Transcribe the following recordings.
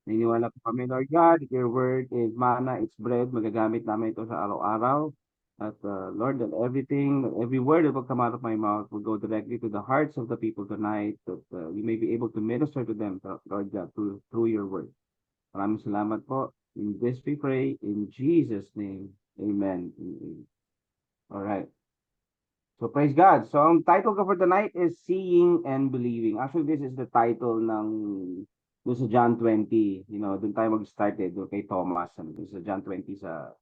Naniniwala po kami, Lord God, that your word is manna, it's bread. Magagamit namin ito sa araw-araw. At Lord, that every word that will come out of my mouth will go directly to the hearts of the people tonight, that we may be able to minister to them, Lord God, through your word. Maraming salamat po. In this we pray, in Jesus' name. Amen. All right. So praise God. So ang title ko for tonight is Seeing and Believing. Actually, this is the title ng doon sa John 20. Doon tayo mag-start doon kay Thomas. Doon sa John 20 sa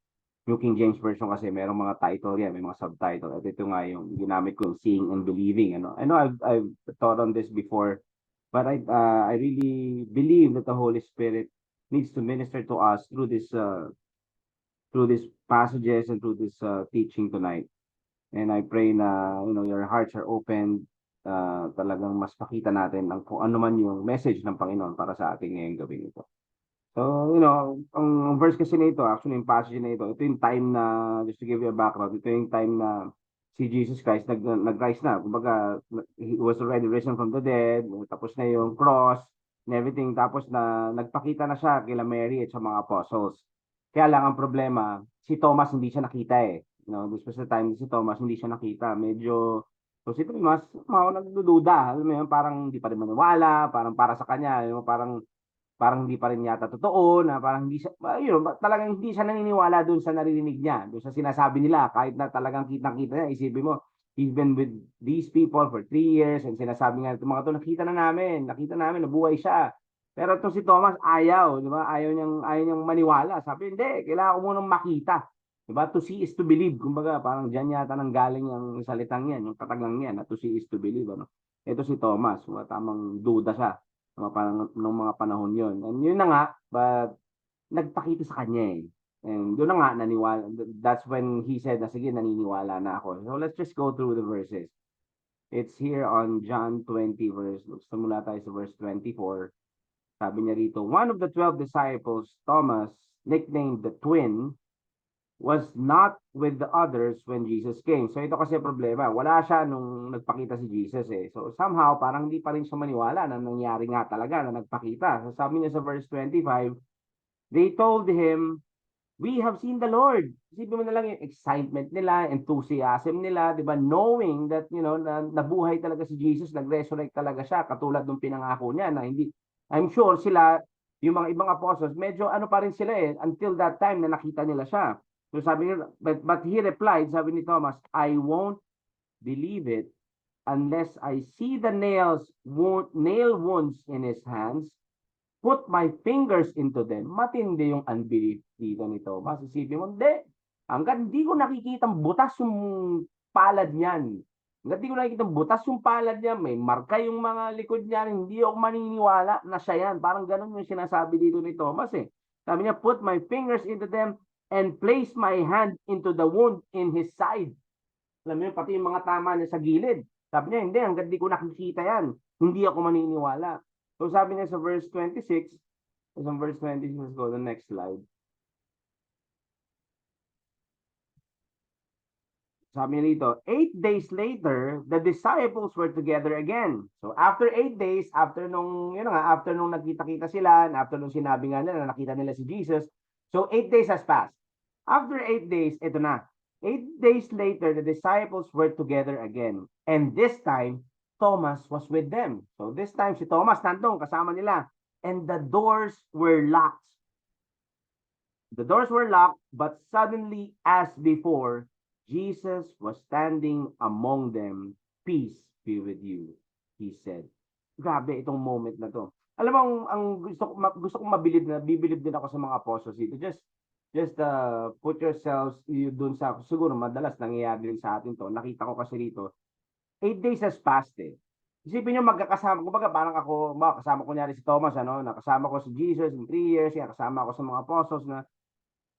New King James Version kasi merong mga title yan, may mga subtitle. At ito nga yung ginamit ko, Seeing and Believing. I know I've taught on this before, but I really believe that the Holy Spirit needs to minister to us through these passages and through this teaching tonight. And I pray na, your hearts are open, talagang mas makita natin kung ano man yung message ng Panginoon para sa ating ngayong gawin ito. So, ang verse kasi na ito, actually yung passage na ito yung time na, just to give you a background, ito yung time na si Jesus Christ nag-rise na. Kumbaga, he was already risen from the dead, tapos na yung cross, and everything, tapos na nagpakita na siya kila Mary at sa mga apostles. Kaya lang ang problema, si Thomas hindi siya nakita eh. This was the time si Thomas hindi siya nakita. Medyo, so si Thomas, nagdududa. Alam mo yun, parang hindi pa rin maniwala, parang para sa kanya, parang hindi pa rin yata totoo, na parang hindi siya, talagang hindi siya naniniwala doon sa naririnig niya, doon sa sinasabi nila, kahit na talagang kitang-kita niya, isipin mo, he's been with these people for 3 years, and sinasabi nga itong mga to, nakita namin, nabuhay siya. Pero itong si Thomas, ayaw, di ba? Ayaw niyang maniwala. Sabi, hindi, kailangan ko munang makita. Di ba? To see is to believe. Kumbaga, parang dyan yata nang galing yung salitang yan, yung kataglang yan, na to see is to believe. Ano? Ito si Thomas, tamang duda siya nung mga panahon yon. And yun na nga, but nagpakita sa kanya eh. And doon na nga, naniwala. That's when he said na, sige, naniniwala na ako. So let's just go through the verses. It's here on John 20 verse. Simula tayo sa verse 24. Sabi niya rito, one of the 12 disciples, Thomas, nicknamed the twin, was not with the others when Jesus came. So ito kasi problema. Wala siya nung nagpakita si Jesus eh. So somehow parang hindi pa rin siya maniwala na nangyari nga talaga na nagpakita. So sabi niya sa verse 25, they told him, we have seen the Lord. Isipin mo na lang yung excitement nila, enthusiasm nila, di ba? Knowing that, na nabuhay talaga si Jesus, nag-resurrect talaga siya, katulad ng pinangako niya na hindi, I'm sure sila, yung mga ibang apostles, medyo ano pa rin sila eh, until that time na nakita nila siya. So sabi niya, but he replied, sabi ni Thomas, I won't believe it unless I see the nail wounds in his hands, put my fingers into them. Matindi yung unbelief dito ni Thomas. Isipin mo, hindi. Hanggang hindi ko nakikitang butas yung palad niyan. Hanggang hindi ko nakikitang butas yung palad niya, may marka yung mga likod niya, hindi ako maniniwala na siya yan. Parang ganun yung sinasabi dito ni Thomas eh. Sabi niya, put my fingers into them and place my hand into the wound in his side. Alam mo yun, pati yung mga tama niya sa gilid. Sabi niya, hindi, hanggang di ko nakikita yan. Hindi ako maniniwala. So sabi niya sa verse 26, sa verse 26, let's go to the next slide. Sabi niya dito, 8 days later, the disciples were together again. So after 8 days, after nung, after nung nagkita-kita sila, and after nung sinabi nga nila, nakita nila si Jesus, so 8 days has passed. After 8 days, ito na. 8 days later, the disciples were together again. And this time, Thomas was with them. So this time, si Thomas nandun, kasama nila. And the doors were locked. The doors were locked, but suddenly, as before, Jesus was standing among them. Peace be with you, he said. Grabe itong moment na to. Alam mo, ang gusto kong bibilib din ako sa mga apostles dito. Just put yourselves doon sa, siguro madalas nangyayari din sa atin to. Nakita ko kasi rito, 8 days has passed eh. Isipin nyo magkakasama, kumbaga parang ako, kasama ko nyari si Thomas, nakasama ko si Jesus in 3 years, kasama ko sa mga apostles na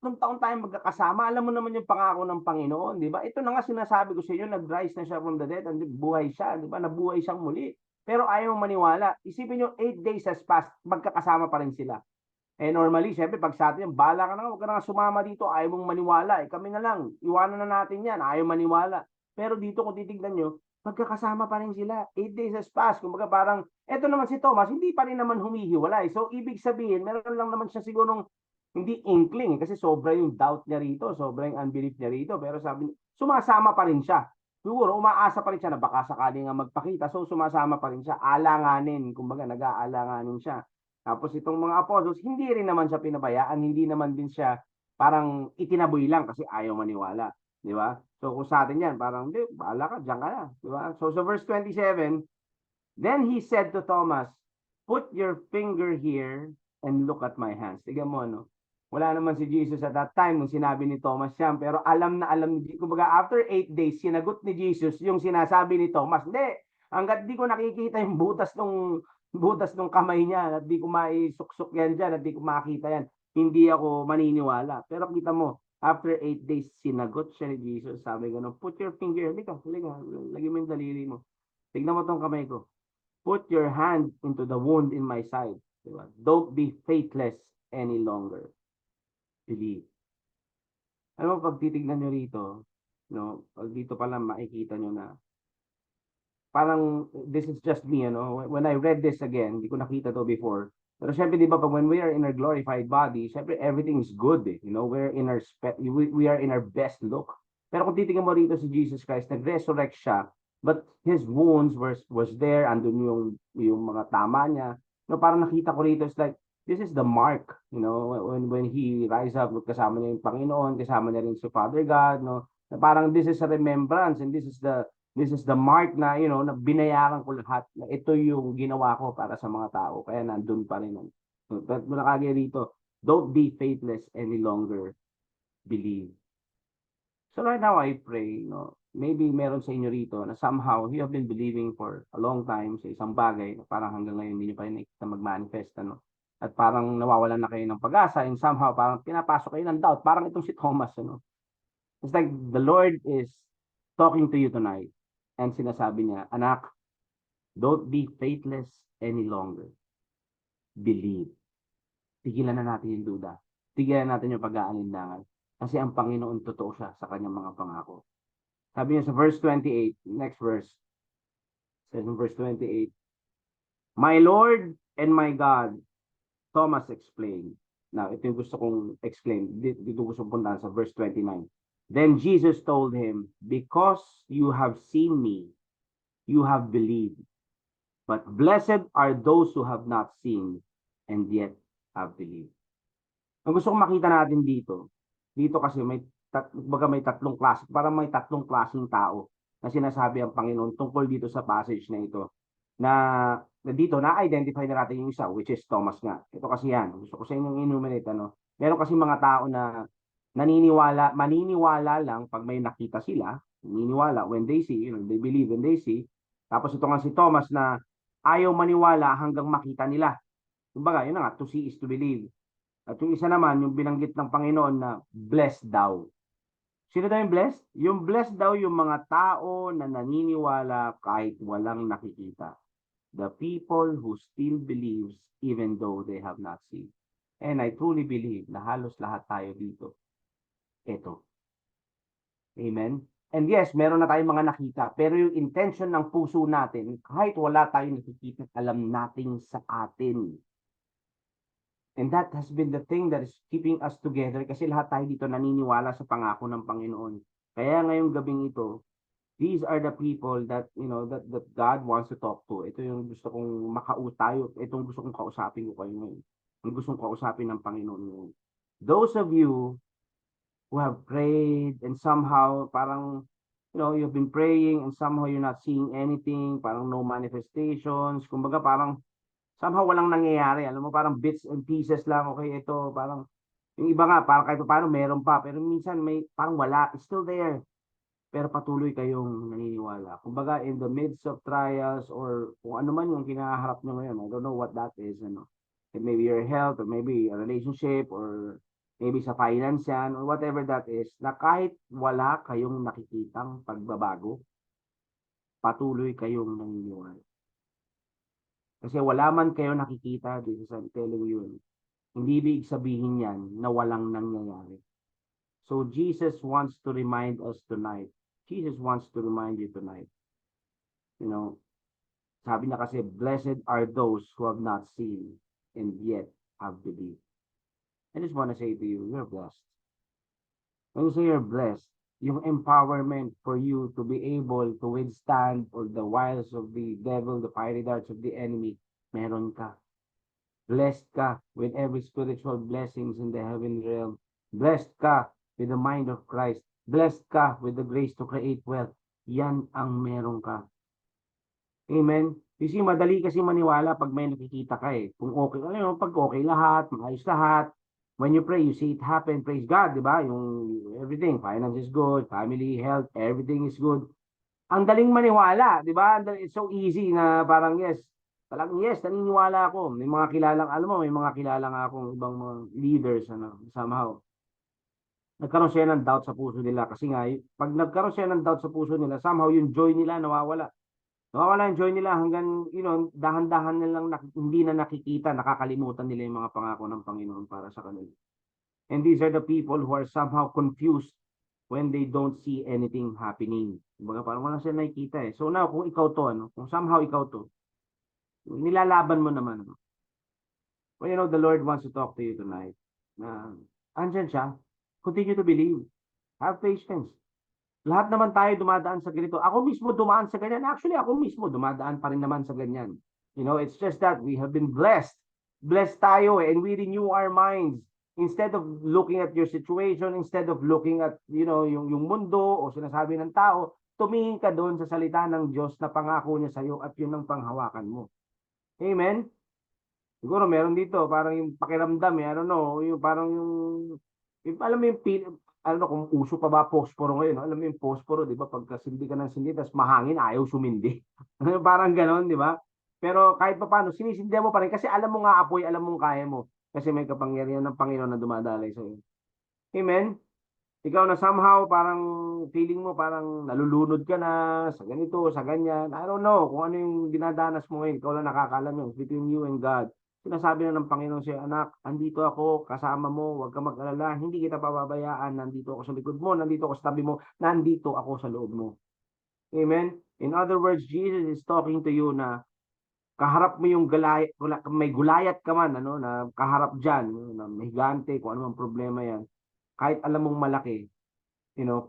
nung taon tayo magkakasama, alam mo naman yung pangako ng Panginoon, di ba? Ito na nga sinasabi ko sa inyo, nag-rise na siya from the dead, and buhay siya, di ba? Nabuhay siyang muli. Pero ayaw maniwala. Isipin nyo, 8 days has passed, magkakasama pa rin sila. Eh normally, syempre, pag sa atin, bala ka na, huwag ka na sumama dito, ayaw mong maniwala. Kami na lang, iwanan na natin yan, ayaw maniwala. Pero dito kung titignan nyo, magkakasama pa rin sila. 8 days has passed. Kumbaga parang, eto naman si Thomas, hindi pa rin naman humihiwalay. So, ibig sabihin, meron lang naman siya sigurong hindi inkling, kasi sobra yung doubt niya rito, sobra yung unbelief niya rito. Pero sabi, sumasama pa rin siya. Siguro, umaasa pa rin siya na baka sakali nga magpakita. So, sumasama pa rin siya. Alanganin, kumbaga, nag-aalanganin siya. Tapos itong mga apostles, hindi rin naman siya pinabayaan, hindi naman din siya parang itinaboy lang kasi ayaw maniwala. Di ba? So kung sa atin yan, parang, di, bahala ka, diyan ka na. Di ba? So sa verse 27, then he said to Thomas, put your finger here and look at my hands. Tignan mo, no? Wala naman si Jesus at that time nung sinabi ni Thomas yan, pero alam na alam ni Jesus. Kumbaga, after 8 days, sinagot ni Jesus yung sinasabi ni Thomas, hindi, hanggat di ko nakikita yung butas ng kamay niya, at di ko maisuksok yan dyan, at di ko makita yan, hindi ako maniniwala. Pero kita mo, after 8 days, sinagot siya ni Jesus. Sabi gano'n, put your finger, halika, lagi mo yung daliri mo. Tignan mo tong kamay ko. Put your hand into the wound in my side. Diba? Don't be faithless any longer. Believe. Ano mo, pag titignan nyo rito, no, pag dito pa lang makikita nyo na parang this is just me, when I read this again, hindi ko nakita to before. Pero syempre, di ba, pag when we are in our glorified body, syempre everything is good, eh. We're in our we are in our best look. Pero kung titingnan mo rito si Jesus Christ, nag-resurrect siya, but his wounds was there, andun yung mga tama niya. No, parang nakita ko rito, it's like, this is the mark, when he rise up, kasama niya yung Panginoon, kasama niya rin si Father God, no? Na parang this is a remembrance, and this is the mark na, na binayaran ko lahat, na ito yung ginawa ko para sa mga tao. Kaya nandun pa rin. But nakagaya rito, don't be faithless any longer, believe. So right now I pray, maybe meron sa inyo rito na somehow you have been believing for a long time sa isang bagay na parang hanggang ngayon hindi nyo pa rin nakikita mag-manifest, At parang nawawalan na kayo ng pag-asa, and somehow parang pinapasok kayo ng doubt. Parang itong si Thomas, It's like the Lord is talking to you tonight. And sinasabi niya, anak, don't be faithless any longer. Believe. Tigilan na natin yung duda. Tigilan natin yung pag-aalinlangan. Kasi ang Panginoon totoo siya sa kanyang mga pangako. Sabi niya sa verse 28, next verse, says in verse 28, my Lord and my God, Thomas explained. Now, ito yung gusto kong explain. Dito gusto kong puntahan sa verse 29. Then Jesus told him, because you have seen me, you have believed. But blessed are those who have not seen and yet have believed. Ang gusto kong makita natin dito kasi may tatlong klase, parang may tatlong klaseng tao na sinasabi ang Panginoon tungkol dito sa passage na ito. Na dito, na-identify na natin yung isa, which is Thomas nga. Ito kasi yan, gusto ko sa inyong enumerate, Meron kasi mga tao na maniniwala lang pag may nakita sila, maniniwala when they see, they believe when they see. Tapos ito nga si Thomas na ayaw maniwala hanggang makita nila. Kumbaga, yun na nga, to see is to believe. At yung isa naman, yung binanggit ng Panginoon na blessed daw. Sino daw yung blessed? Yung blessed daw yung mga tao na naniniwala kahit walang nakikita. The people who still believes even though they have not seen. And I truly believe na halos lahat tayo dito. Ito. Amen? And yes, meron na tayong mga nakita, pero yung intention ng puso natin, kahit wala tayong nakikita, alam natin sa atin. And that has been the thing that is keeping us together kasi lahat tayo dito naniniwala sa pangako ng Panginoon. Kaya ngayong gabing ito, these are the people that, that God wants to talk to. Ito yung gusto kong tayo, itong gusto kong kausapin ko kayo ngayon. Yung gusto kong kausapin ng Panginoon ngayon. Those of you who have prayed and somehow parang, you've been praying and somehow you're not seeing anything, parang no manifestations, kumbaga parang somehow walang nangyayari. Alam mo, parang bits and pieces lang. Okay, ito, parang, yung iba nga, parang kahit paano meron pa. Pero minsan may, parang wala. It's still there. Pero patuloy kayong naniniwala. Kumbaga, in the midst of trials or kung ano man yung kinaharap nyo ngayon, I don't know what that is, It may be your health or maybe a relationship or maybe sa finance yan or whatever that is, na kahit wala kayong nakikitang pagbabago, patuloy kayong naniniwala. Kasi wala man kayo nakikita, this is I'm telling you, hindi ibig sabihin yan na walang nangyayari. So Jesus wants to remind us tonight. Jesus wants to remind you tonight You know, sabi niya kasi, blessed are those who have not seen and yet have believed. I just want to say to you, you're blessed. When you say you're blessed, yung empowerment for you to be able to withstand all the wiles of the devil, the fiery darts of the enemy, meron ka. Blessed ka with every spiritual blessings in the heavenly realm. Blessed ka with the mind of Christ. Blessed ka with the grace to create wealth. Yan ang meron ka. Amen? You see, madali kasi maniwala pag may nakikita ka eh. Kung okay, ano, pag okay lahat, maayos lahat. When you pray, you see it happen. Praise God, di ba? Yung everything, finance is good, family, health, everything is good. Ang daling maniwala, di ba? It's so easy na parang yes, talagang yes, naniniwala ako. May mga kilalang, alam mo, may mga kilala nga akong ibang mga leaders, ano, somehow. Nagkaroon siya ng doubt sa puso nila kasi nga, pag nagkaroon siya ng doubt sa puso nila, somehow yung joy nila nawawala. Nawawala yung joy nila hanggang, dahan-dahan nilang hindi na nakikita, nakakalimutan nila yung mga pangako ng Panginoon para sa kanila. And these are the people who are somehow confused when they don't see anything happening. Kumbaga parang wala sila nakikita eh. So now, kung ikaw to, kung somehow ikaw to, nilalaban mo naman. Well, the Lord wants to talk to you tonight. Andyan siya. Continue to believe. Have patience. Lahat naman tayo dumadaan sa ganito. Ako mismo dumaan sa ganyan. Actually, ako mismo dumadaan pa rin naman sa ganyan. It's just that we have been blessed. Blessed tayo and we renew our minds. Instead of looking at your situation, instead of looking at, yung mundo o sinasabi ng tao, tumingin ka doon sa salita ng Diyos na pangako niya sa iyo at yun ang panghawakan mo. Amen? Siguro meron dito, parang yung pakiramdam, I don't know, yung parang alam mo yung ano kung uso pa ba posporo ngayon, no? Alam mo yung posporo, di ba? Pagka sindi ka ng sindi, tapos mahangin, ayaw sumindi. Parang ganon, di ba? Pero kahit pa paano, sinisindihan mo pa rin kasi alam mo nga apoy, alam mong kaya mo. Kasi may kapangyarihan ng Panginoon na dumadalay sa iyo. Amen? Ikaw na somehow parang feeling mo parang nalulunod ka na sa ganito, sa ganyan. I don't know kung ano yung dinadanas mo ngayon. Ikaw lang nakakaalam yun. Between you and God. Sinasabi na ng Panginoon sa'yo, anak, andito ako, kasama mo, huwag ka mag-alala, hindi kita pababayaan, nandito ako sa likod mo, nandito ako sa tabi mo, nandito ako sa loob mo. Amen? In other words, Jesus is talking to you na kaharap mo yung may gulayat ka man, na kaharap dyan, na may higante, kung ano mang problema yan, kahit alam mong malaki,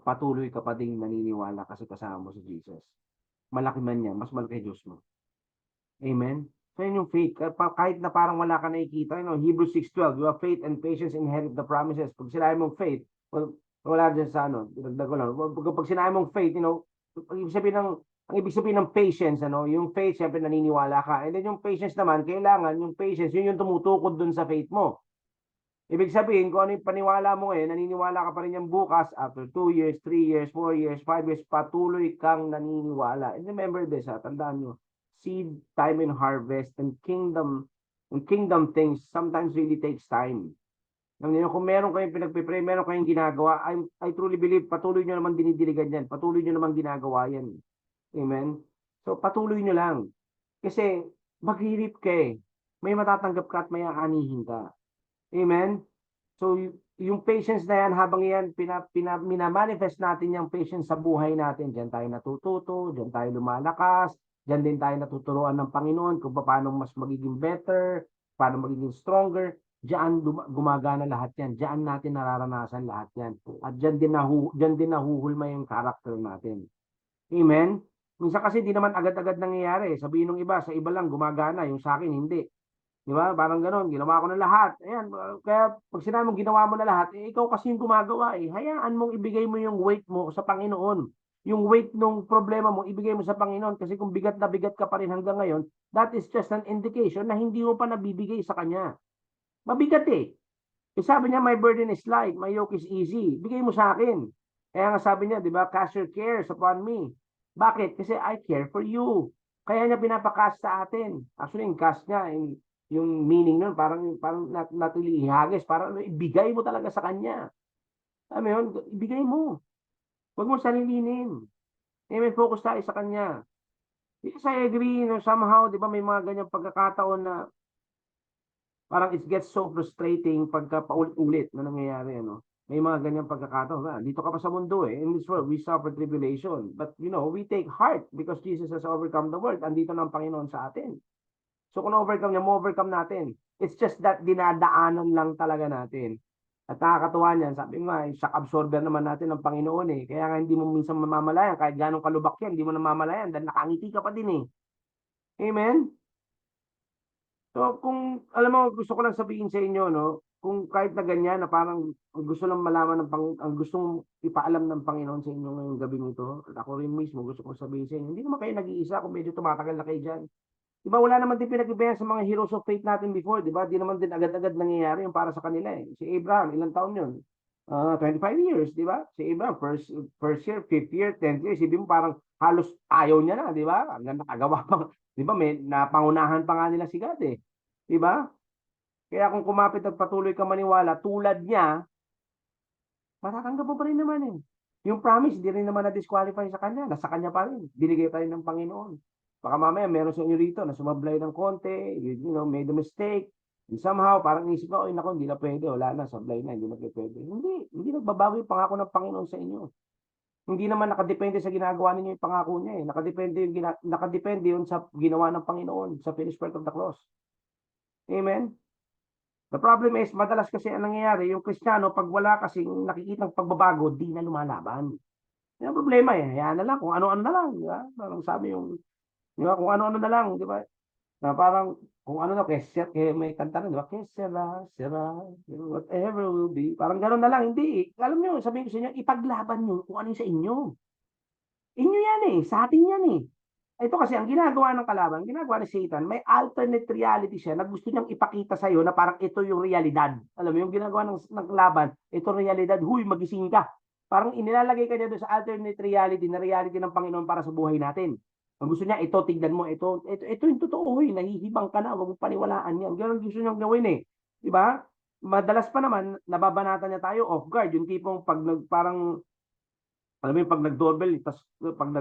patuloy ka pa ding naniniwala kasi kasama mo si Jesus. Malaki man yan, mas malaki Diyos mo. Amen? So yun yung faith. Kahit na parang wala ka nakikita, Hebrews 6:12, you have faith and patience inherit the promises. Pag sinabi mong faith, well, wala dyan sa dagdag ko lang. Pag sinabi mong faith, ang ibig sabihin ng patience, yung faith, siyempre naniniwala ka. And then yung patience naman, kailangan yung patience, yun yung tumutukod dun sa faith mo. Ibig sabihin, kung ano yung paniwala mo naniniwala ka pa rin yung bukas, after 2 years, 3 years, 4 years, 5 years, patuloy kang naniniwala. And remember this, tandaan nyo, seed, time, and harvest, and kingdom things sometimes really takes time. Kung meron kayong pinagpipray, meron kayong ginagawa, I truly believe, patuloy nyo naman dinidiligan yan. Patuloy nyo naman ginagawa yan. Amen? So, patuloy nyo lang. Kasi, maghirip ka May matatanggap ka at may aanihin ka. Amen? So, yung patience na yan, habang yan, minamanifest natin yung patience sa buhay natin. Diyan tayo natututo, diyan tayo lumalakas, diyan din tayo natuturuan ng Panginoon kung paano mas magiging better, paano magiging stronger. Diyan gumagana lahat yan. Diyan natin nararanasan lahat yan. At diyan din nahuhulma yung character natin. Amen? Minsan kasi di naman agad-agad nangyayari. Sabihin ng iba, sa iba lang gumagana, yung sa akin hindi. Di ba? Parang gano'n, ginawa ko na lahat. Ayan, kaya pag sinabi mong ginawa mo na lahat, ikaw kasi yung gumagawa Hayaan mong ibigay mo yung weight mo sa Panginoon. Yung weight ng problema mo, ibigay mo sa Panginoon. Kasi kung bigat na bigat ka pa rin hanggang ngayon, that is just an indication na hindi mo pa nabibigay sa Kanya. Mabigat sabi niya, my burden is light, my yoke is easy. Bigay mo sa akin. Kaya nga sabi niya, di ba, cast your cares upon me. Bakit? Kasi I care for you. Kaya niya pinapakast sa atin. Actually, yung cast niya, yung meaning nun, parang natuli ihagis, parang ibigay mo talaga sa kanya. Alam mo yun, ibigay mo. Huwag mo sarilinin. May focus tayo sa kanya. Yes, I agree, somehow, di ba, may mga ganyang pagkakataon na parang it gets so frustrating pagka paulit-ulit na nangyayari, May mga ganyang pagkakataon. Dito ka pa sa mundo eh. In this world, we suffer tribulation. But, we take heart because Jesus has overcome the world. Andito na ang Panginoon sa atin. So, kung overcome niya, ma-overcome natin. It's just that dinadaanan lang talaga natin. At nakakatuwa niyan, sabi nga, shock absorber naman natin ng Panginoon eh. Kaya nga hindi mo minsan mamamalayan, kahit ganong kalubak yan, hindi mo namamalayan dahil nakangiti ka pa din eh. Amen? So, kung, alam mo, gusto ko lang sabihin sa inyo, no, kung kahit na ganyan, na parang gusto lang malaman ang gustong ipaalam ng Panginoon sa inyo ngayong gabi nito, at ako rin mismo gusto kong sabihin sa inyo, hindi naman kayo nag-iisa kung medyo tumatagal na kayo dyan. Di ba, wala naman din pinag-ibayan sa mga heroes of faith natin before, di ba? Di naman din agad-agad nangyayari yung para sa kanila eh. Si Abraham, ilang taon yun? 25 years, di ba? Si Abraham, first year, fifth year, 10th year, sabi mo parang halos ayaw niya na, di ba? Hanggang nakagawa pa, di ba? May napangunahan pa nga nila si God eh. Di ba? Kaya kung kumapit at patuloy ka maniwala, tulad niya, matatanggap mo pa rin naman eh. Yung promise, hindi rin naman na-disqualify sa kanya. Nasa kanya pa rin. Binigay pa rin ng Panginoon. Baka mamaya meron sa inyo rito na sumablay ng konti, made a mistake. And somehow, parang isip ko, naku, hindi na pwede. Wala na, sablay na, hindi na pwede. Hindi nagbabago yung pangako ng Panginoon sa inyo. Hindi naman nakadepende sa ginagawa ninyo yung pangako niya eh. Nakadepende yun sa ginawa ng Panginoon, sa finished work of the cross. Amen? The problem is, madalas kasi ang nangyayari, yung Kristiyano, pag wala kasing nakikitang pagbabago, di na lumalaban. Yan ang problema eh. Hayaan na lang, kung ano-ano na lang. Di ba? Parang sabi yung, di ba, kung ano-ano na lang, di ba? Na parang, kung ano na, may kanta na, di ba? Sera, whatever will be. Parang gano'n na lang. Hindi. Alam nyo, sabihin ko sa inyo, ipaglaban nyo kung ano yung sa inyo. Inyo yan eh. Sa atin yan eh. Ito kasi ang ginagawa ng kalaban, ginagawa ni Satan, may alternate reality siya na gusto niyang ipakita sa iyo na parang ito yung realidad. Alam mo, yung ginagawa ng kalaban, ito realidad, huy, magising ka. Parang inilalagay ka niya doon sa alternate reality na reality ng Panginoon para sa buhay natin. Ang gusto niya, ito, tignan mo, ito yung totoo, huy, nahihibang ka na, huwag mong paniwalaan yan. Ganun gusto niyang gawin eh. Diba? Madalas pa naman, nababanatan niya tayo off guard. Yung tipong pag parang alam mo yung pag nag-doorbell, tas pag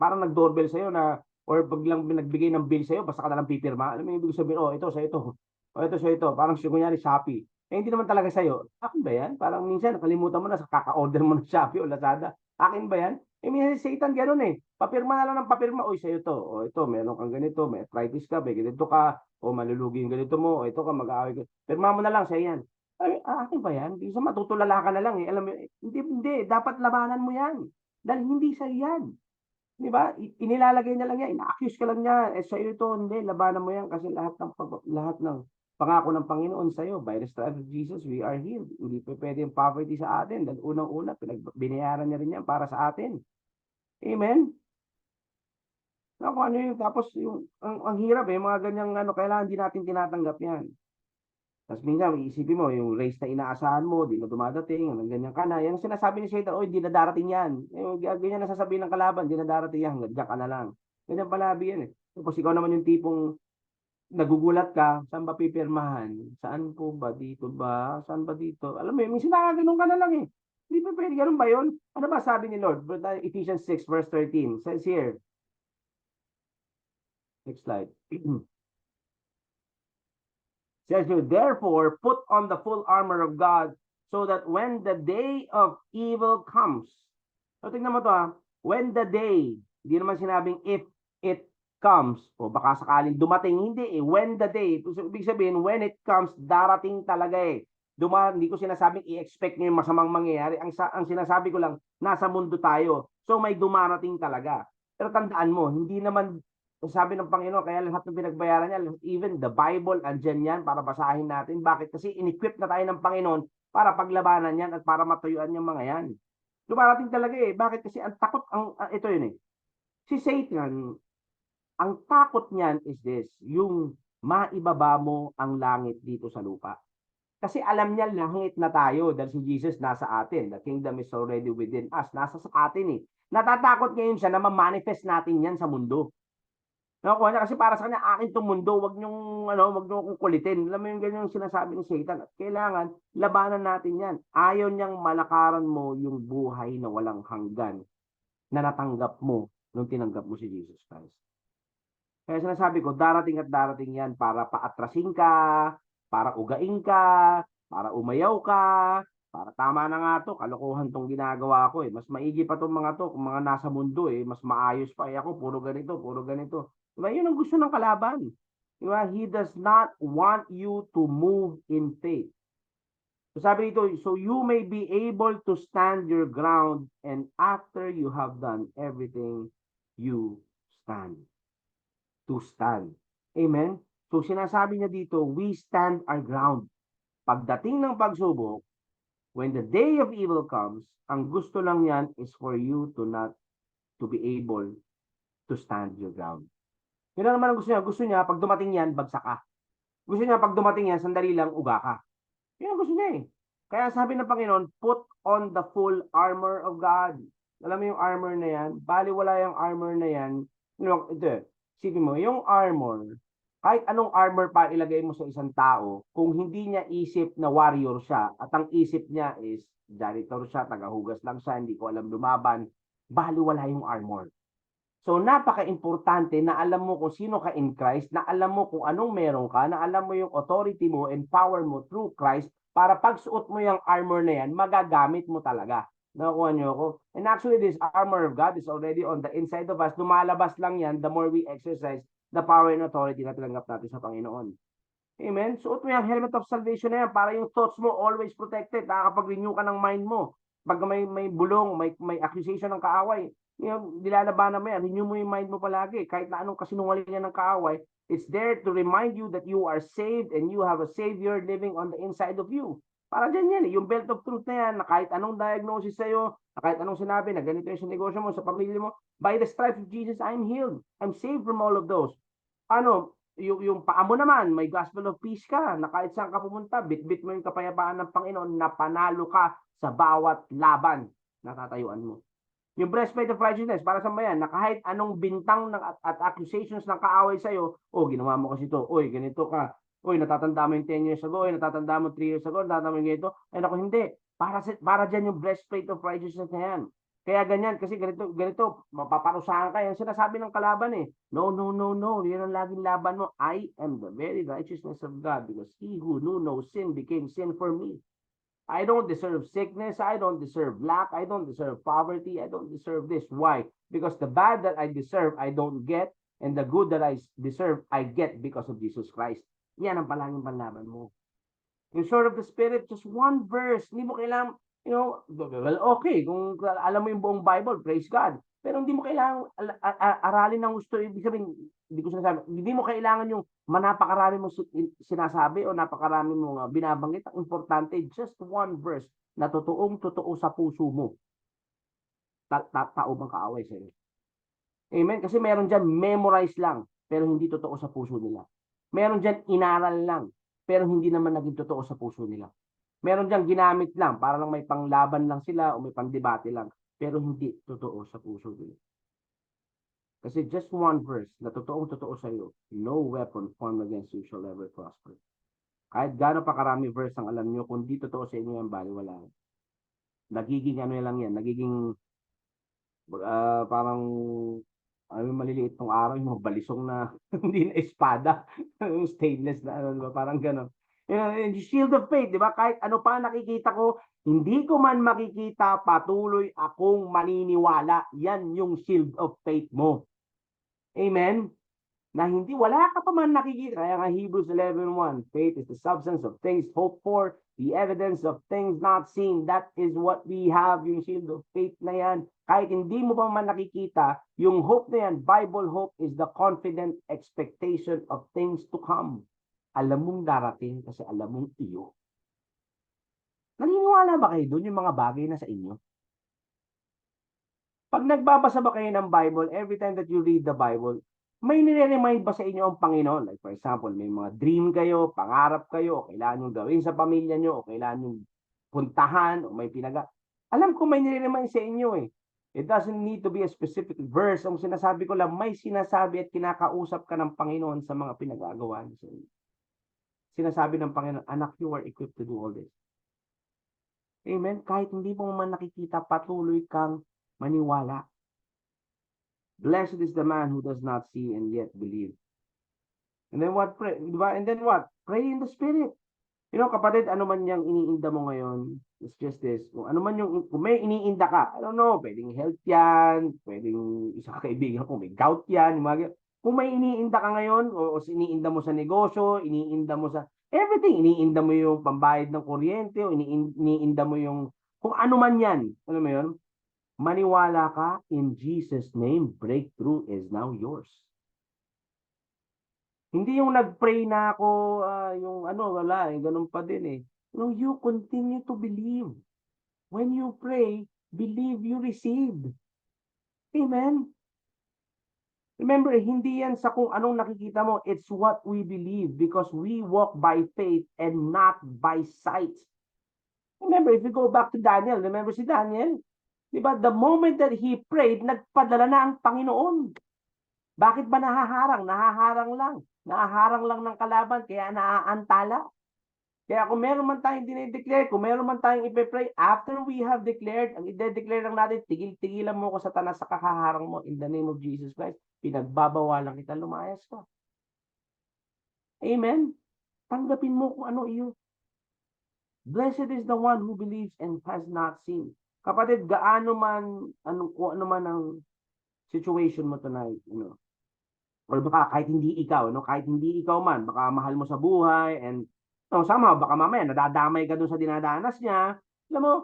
parang nag-doorbell sa'yo na, or pag lang nagbigay ng bill sa'yo, basta ka na lang pipirma. Alam mo yung ibig sabihin, oh, ito, sa ito. Oh, ito, sa ito. Parang kunyari Shopee. Eh, hindi naman talaga sa'yo. Akin ba yan? Parang minsan, nakalimutan mo na sa kaka-order mo ng Shopee o Lazada. Akin ba yan? Eh, minsan si Satan gano'n eh. Papirma na lang ng papirma. Oy, sa'yo to. O, ito, meron kang ganito. May arthritis ka, may ganito ka. O, malulugi yung ganito mo. O, ito ka, mag-aaway ka. Pirma mo na lang, sa'yo yan. Ay, akin ba yan? Bisa matutulala ka na lang eh. Alam mo, hindi. Dapat labanan mo yan. Dahil hindi sa yan. Di ba? Inilalagay na lang yan. Ina-accuse ka lang niya. Eh, sa'yo ito, hindi. Labanan mo yan kasi lahat ng pangako ng Panginoon sa'yo. By the stripes of Jesus, we are healed. Hindi pa pwede yung poverty sa atin. Dahil unang-una, binayaran niya rin yan para sa atin. Amen? Ako, ano yung, tapos yung, ang hirap eh, mga ganyang ano, kailangan din natin tinatanggap yan. Tapos minsan, iisipin mo, yung race na inaasahan mo, di na dumadating, hanggang ganyan ka na. Yan ang sinasabi ni Satan, oy, di na darating yan. Yung ganyan na sasabihin ng kalaban, di na darating yan, hanggang dyan ka na lang. Ganyan palabi yan eh. Tapos ikaw naman yung tipong nagugulat ka, saan ba pipirmahan? Saan po ba? Dito ba? Saan ba dito? Alam mo yun, minsan nakaganon ka na lang eh. Hindi pa pwede, ganun ba yun? Ano ba sabi ni Lord? Ephesians 6 verse 13 says here, next slide. Says here, therefore, put on the full armor of God so that when the day of evil comes, so tingnan mo to ha, when the day, hindi naman sinabing if it comes, o baka sakaling dumating, hindi eh, when the day, ibig sabihin, when it comes, darating talaga eh. Hindi ko sinasabing i-expect nyo yung masamang mangyayari, ang sinasabi ko lang, nasa mundo tayo, so may dumarating talaga. Pero tandaan mo, hindi naman sabi ng Panginoon, kaya lahat ng pinagbayaran niya, even the Bible, andyan yan para basahin natin. Bakit? Kasi in-equip na tayo ng Panginoon para paglabanan yan at para matuyuan yung mga yan. Dumarating talaga eh. Bakit? Kasi ang takot, ito yun eh. Si Satan, ang takot niyan is this, yung maibaba mo ang langit dito sa lupa. Kasi alam niya langit na tayo dahil si Jesus nasa atin. The kingdom is already within us. Nasa sa atin eh. Natatakot ngayon siya na ma-manifest natin yan sa mundo. Nakuha niya kasi para sa kanya, akin tong mundo, wag niyo kong kulitin. Alam mo yung ganyan sinasabi ni Satan. At kailangan, labanan natin yan. Ayaw niyang malakaran mo yung buhay na walang hanggan na natanggap mo nung tinanggap mo si Jesus Christ. Kaya sinasabi ko, darating at darating yan para paatrasin ka, para ugain ka, para umayaw ka, para tama na nga 'to, kalokohan 'tong ginagawa ko, eh. Mas maigi pa 'tong mga 'to kung mga nasa mundo, eh, mas maayos pa, eh, ako puro ganito, puro ganito. 'Di ba, 'yun ang gusto ng kalaban. 'Di ba, he does not want you to move in faith. So sabi dito, so you may be able to stand your ground and after you have done everything, you stand. To stand. Amen? So sinasabi niya dito, we stand our ground. Pagdating ng pagsubok, when the day of evil comes, ang gusto lang yan is for you to not to be able to stand your ground. Yun lang naman ang gusto niya. Gusto niya, pag dumating yan, bagsak ka. Gusto niya, pag dumating yan, sandali lang, uga ka. Yun ang gusto niya eh. Kaya sabi ng Panginoon, put on the full armor of God. Alam mo yung armor na yan? Bali wala yung armor na yan. Ito, isipin mo, yung armor, kahit anong armor pa ilagay mo sa isang tao, kung hindi niya isip na warrior siya, at ang isip niya is janitor siya, tagahugas lang siya, hindi ko alam lumaban, bali wala yung armor. So napaka-importante na alam mo kung sino ka in Christ, na alam mo kung anong meron ka, na alam mo yung authority mo and power mo through Christ, para pag suot mo yung armor na yan, magagamit mo talaga. Nakuha niyo ako? And actually, this armor of God is already on the inside of us. Lumalabas lang yan the more we exercise the power and authority na tinanggap natin sa Panginoon. Amen? Suot mo yung helmet of salvation na yan para yung thoughts mo always protected. Nakakapag-renew ka ng mind mo. Pag may bulong, may accusation ng kaaway, nilalabanan mo yan, renew mo yung mind mo palagi. Kahit na anong kasinungalingan ng kaaway, it's there to remind you that you are saved and you have a Savior living on the inside of you. Para dyan yan, yung belt of truth na yan, na kahit anong diagnosis sa'yo, na kahit anong sinabi, na ganito yung negosyo mo, sa pamilya mo, by the stripes of Jesus, I'm healed. I'm saved from all of those. Yung paa mo naman, may gospel of peace ka, na kahit saan ka pumunta, bitbit mo yung kapayapaan ng Panginoon, na panalo ka sa bawat laban na tatayuan mo. Yung breastplate of righteousness, para sa bayan, na kahit anong bintang at accusations ng kaaway sa'yo, ginawa mo kasi ito, ganito ka, natatanda mo yung 10 years ago, natatanda mo 3 years ago, natatanda mo yung ganito, ako hindi. Para dyan yung breastplate of righteousness na yan. Kaya ganyan, kasi ganito, mapaparusahan ka. Yan sinasabi ng kalaban eh. No. Yan ang laging laban mo. I am the very righteousness of God because he who knew no sin became sin for me. I don't deserve sickness. I don't deserve lack. I don't deserve poverty. I don't deserve this. Why? Because the bad that I deserve, I don't get. And the good that I deserve, I get because of Jesus Christ. Yan ang palaging panlaban mo. Yung sword of the Spirit, just one verse. Hindi mo kailangan, well, okay, kung alam mo yung buong Bible, praise God. Pero hindi mo kailangan aralin ng gusto. Ibig sabihin, hindi mo kailangan yung napakarami mo sinasabi o napakarami mo binabanggit. Ang importante, just one verse na totoo sa puso mo. Tao bang kaaway sa'yo? Amen? Kasi meron dyan, memorize lang, pero hindi totoo sa puso nila. Meron dyan, inaral lang, pero hindi naman naging totoo sa puso nila. Meron dyan, ginamit lang, para lang may panglaban lang sila o may pangdebate lang, pero hindi totoo sa puso nila. Kasi just one verse na totoo sa iyo, no weapon formed against you shall ever prosper. Kahit gaano pa karami verse ang alam nyo, kung di totoo sa inyo yan, baliwala. Nagiging lang yan, nagiging parang maliliit tong araw, yung balisong na hindi na espada, yung stainless na diba? Parang gano'n. Yung shield of faith, di ba? Kahit ano pa nakikita ko, hindi ko man makikita, patuloy akong maniniwala. Yan yung shield of faith mo. Amen? Na hindi, wala ka pa man nakikita. Kaya nga Hebrews 11:1, faith is the substance of things hoped for, the evidence of things not seen. That is what we have, yung shield of faith na yan. Kahit hindi mo pa man nakikita, yung hope na yan, Bible hope is the confident expectation of things to come. Alam mong darating kasi alam mong iyo. Naniniwala ba kayo doon yung mga bagay na sa inyo? Pag nagbabasa ba kayo ng Bible, every time that you read the Bible, may nire-remind ba sa inyo ang Panginoon? Like for example, may mga dream kayo, pangarap kayo, o kailangan nyo gawin sa pamilya nyo, o kailangan nyo puntahan, o may Alam ko may nire-remind sa inyo eh. It doesn't need to be a specific verse. Ang sinasabi ko lang, may sinasabi at kinakausap ka ng Panginoon sa mga pinagagawa niyo sa inyo. Sinasabi ng Panginoon, anak, you are equipped to do all this. Amen? Kahit hindi mo man nakikita, patuloy kang maniwala. Blessed is the man who does not see and yet believe. And then what? Pray, diba? And then what? Pray in the Spirit. You know, kapatid, ano man yung iniinda mo ngayon, it's just this. Kung ano man yung, kung may iniinda ka, I don't know, pwedeng health yan, pwedeng isang kaibigan ko, may gout yan, yung mga, kung may iniinda ka ngayon, o iniinda mo sa negosyo, iniinda mo sa, everything, iniinda mo yung pambayad ng kuryente, o iniinda mo yung, kung ano man yan, alam mo yun, maniwala ka, in Jesus' name, breakthrough is now yours. Hindi yung nag-pray na ako, yung ano, wala, ganun pa din eh. No, you continue to believe. When you pray, believe you received. Amen? Remember, hindi yan sa kung anong nakikita mo, it's what we believe because we walk by faith and not by sight. Remember, if you go back to Daniel, remember si Daniel? Diba, the moment that he prayed, nagpadala na ang Panginoon. Bakit ba nahaharang? Nahaharang lang. Nahaharang lang ng kalaban, kaya naaantala. Kaya kung meron man tayong dinideclare, kung meron man tayong ipipray, after we have declared, ang i-declare lang natin, tigil-tigilan mo ko Satanas sa kakaharang mo in the name of Jesus Christ. Pinagbabawalan kita, lumayas ka. Amen? Tanggapin mo kung ano iyo. Blessed is the one who believes and has not seen. Kapatid, gaano man, kung ano man ang situation mo tonight, you know, or baka kahit hindi ikaw, no? Kahit hindi ikaw man, baka mahal mo sa buhay and no, somehow baka mamaya nadadamay ka dun sa dinadanas niya. Alam mo,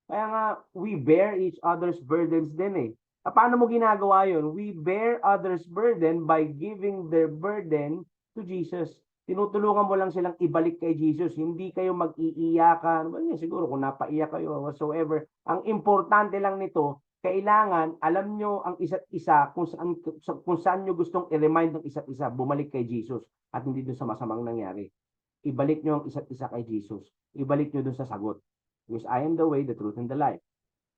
kaya nga we bear each other's burdens din eh. Paano mo ginagawa yun? We bear others' burden by giving their burden to Jesus. Tinutulungan mo lang silang ibalik kay Jesus. Hindi kayo mag-iiyakan. Well, siguro kung napaiyak kayo or whatsoever. Ang importante lang nito, kailangan alam nyo ang isa't isa kung saan nyo gustong i-remind ng isa't isa, bumalik kay Jesus at hindi doon sa masamang nangyari. Ibalik nyo ang isa't isa kay Jesus. Ibalik nyo doon sa sagot. Because I am the way, the truth, and the life.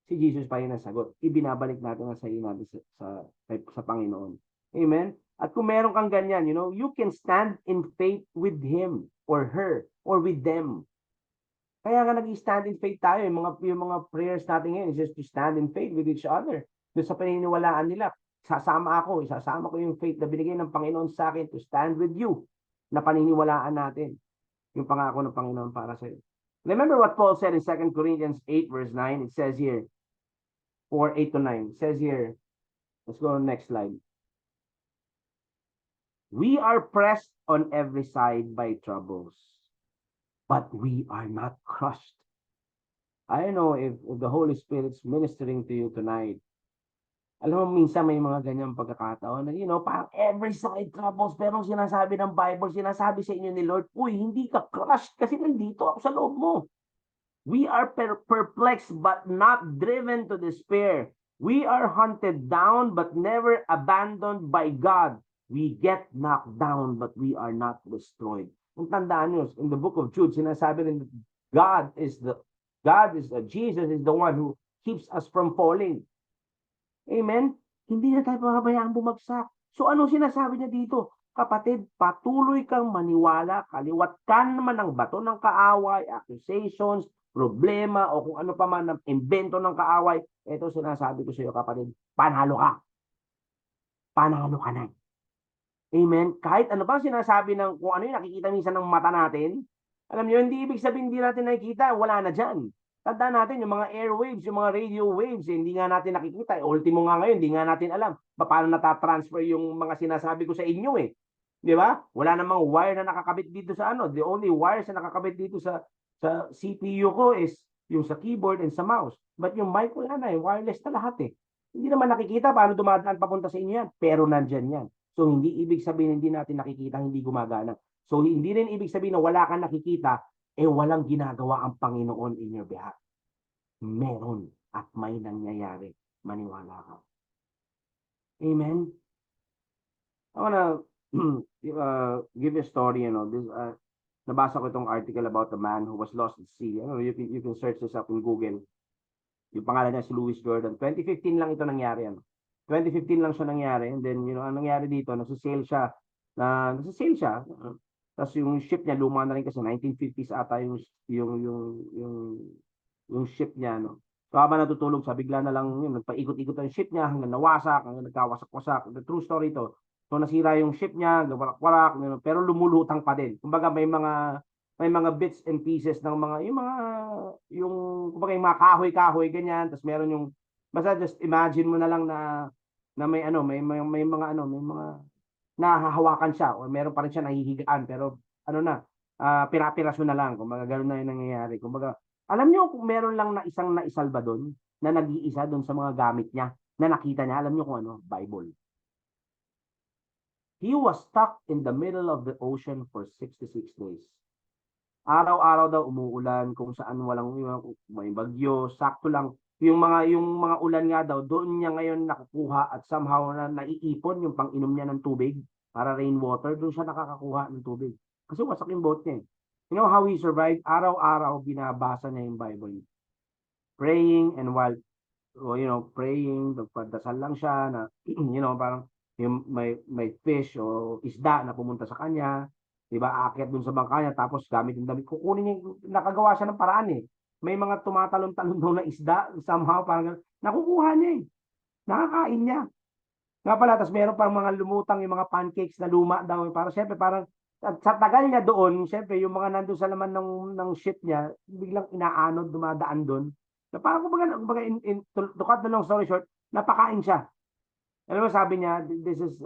Si Jesus pa rin ang sagot. Ibinabalik natin ang sarili natin sa Panginoon. Amen? At kung meron kang ganyan, you know, you can stand in faith with him or her or with them. Kaya nga nag-stand in faith tayo. Yung mga prayers natin ngayon is just to stand in faith with each other. Doon sa paniniwalaan nila, isasama ko yung faith na binigay ng Panginoon sa akin to stand with you na paniniwalaan natin yung pangako ng Panginoon para sa iyo. Remember what Paul said in 2 Corinthians 8 verse 9? It says here, 8 to 9. It says here, let's go on the next slide. We are pressed on every side by troubles, but we are not crushed. I don't know if the Holy Spirit's ministering to you tonight. Alam mo, minsan may mga ganyang pagkakataon na, you know, parang every side troubles, pero sinasabi ng Bible, sinasabi sa inyo ni Lord, uy, hindi ka crushed kasi nandito ako sa loob mo. We are perplexed but not driven to despair. We are hunted down but never abandoned by God. We get knocked down but we are not destroyed. Kung tandaan nyo, in the book of Jude, sinasabi rin Jesus is the one who keeps us from falling. Amen? Hindi na tayo pababayaan bumagsak. So ano sinasabi niya dito? Kapatid, patuloy kang maniwala, kaliwat ka naman ng bato ng kaaway, accusations, problema, o kung ano pa man ang invento ng kaaway. Ito sinasabi ko sa iyo, kapatid, panalo ka. Panalo ka na. Amen? Kahit ano pa sinasabi ng kung ano yung nakikita minsan ng mata natin, alam niyo, hindi ibig sabihin hindi natin nakikita, wala na dyan. Tandaan natin, yung mga airwaves, yung mga radio waves, hindi nga natin nakikita. Ultimo nga ngayon, hindi nga natin alam paano natatransfer yung mga sinasabi ko sa inyo eh. Di ba? Wala namang wire na nakakabit dito sa ano. The only wires na nakakabit dito sa CPU ko is yung sa keyboard and sa mouse. But yung mic wala na, wireless na lahat eh. Hindi naman nakikita paano dumadaan papunta sa inyo yan. Pero nandyan yan. So hindi ibig sabihin hindi natin nakikita, hindi gumagana. So hindi rin ibig sabihin na wala kang nakikita, walang ginagawa ang Panginoon in your behalf. Meron at may nangyayari. Maniwala ka. Amen? I wanna give you a story, you know. Nabasa ko itong article about the man who was lost at sea. You know, you can search this up in Google. Yung pangalan niya si Louis Jordan. 2015 lang ito nangyari. 2015 lang siya nangyari. And then, you know, ang nangyari dito, nasa-sail siya. Tapos yung ship niya, luma na rin kasi 1950s ata yung ship niya, no. So habang natutulog siya, bigla na lang yun, nagpaikot-ikot ang ship niya hanggang nawasak, hanggang nagkawasak-wasak. The true story to. So nasira yung ship niya, warak-warak, pero lumulutang pa din. Kumbaga may mga may mga bits and pieces ng mga, yung, kumbaga yung mga kahoy-kahoy, ganyan, tapos meron yung, basta just imagine mo na lang na may ano, may mga ano, may mga nahahawakan siya, o meron pa rin siya nahihigaan, pero ano na, pira-piraso na lang, kumbaga gano'n na yung nangyayari. Kumbaga, alam niyo kung meron lang na isang naisalba doon, na nag-iisa doon sa mga gamit niya, na nakita niya, alam niyo kung ano? Bible. He was stuck in the middle of the ocean for 66 days. Araw-araw daw umuulan, kung saan walang may bagyo, sakto lang. Yung mga ulan nga daw, doon niya ngayon nakukuha at somehow na naiipon yung pang-inom niya ng tubig para rainwater, doon siya nakakakuha ng tubig. Kasi wasak yung boat niya. You know how he survived? Araw-araw binabasa niya yung Bible. Praying, and while praying, nagpadasal lang siya na parang yung may fish o isda na pumunta sa kanya, 'di ba? Aakyat dun sa bangka niya, tapos gamit yung damit, kukunin niya, nakagawa siya ng paraan eh. May mga tumatalon-talon daw na isda, somehow parang nakukuha niya eh. Nakakain niya. Nga pala, tapos meron pang mga lumutang yung mga pancakes na luma daw. Para syempre, parang sa tagal niya doon, syempre, yung mga nandun sa laman ng ship niya, biglang inaanod, dumadaan doon. Na parang, kumbaga to cut the long story short, napakain siya. Alam mo, sabi niya, this is,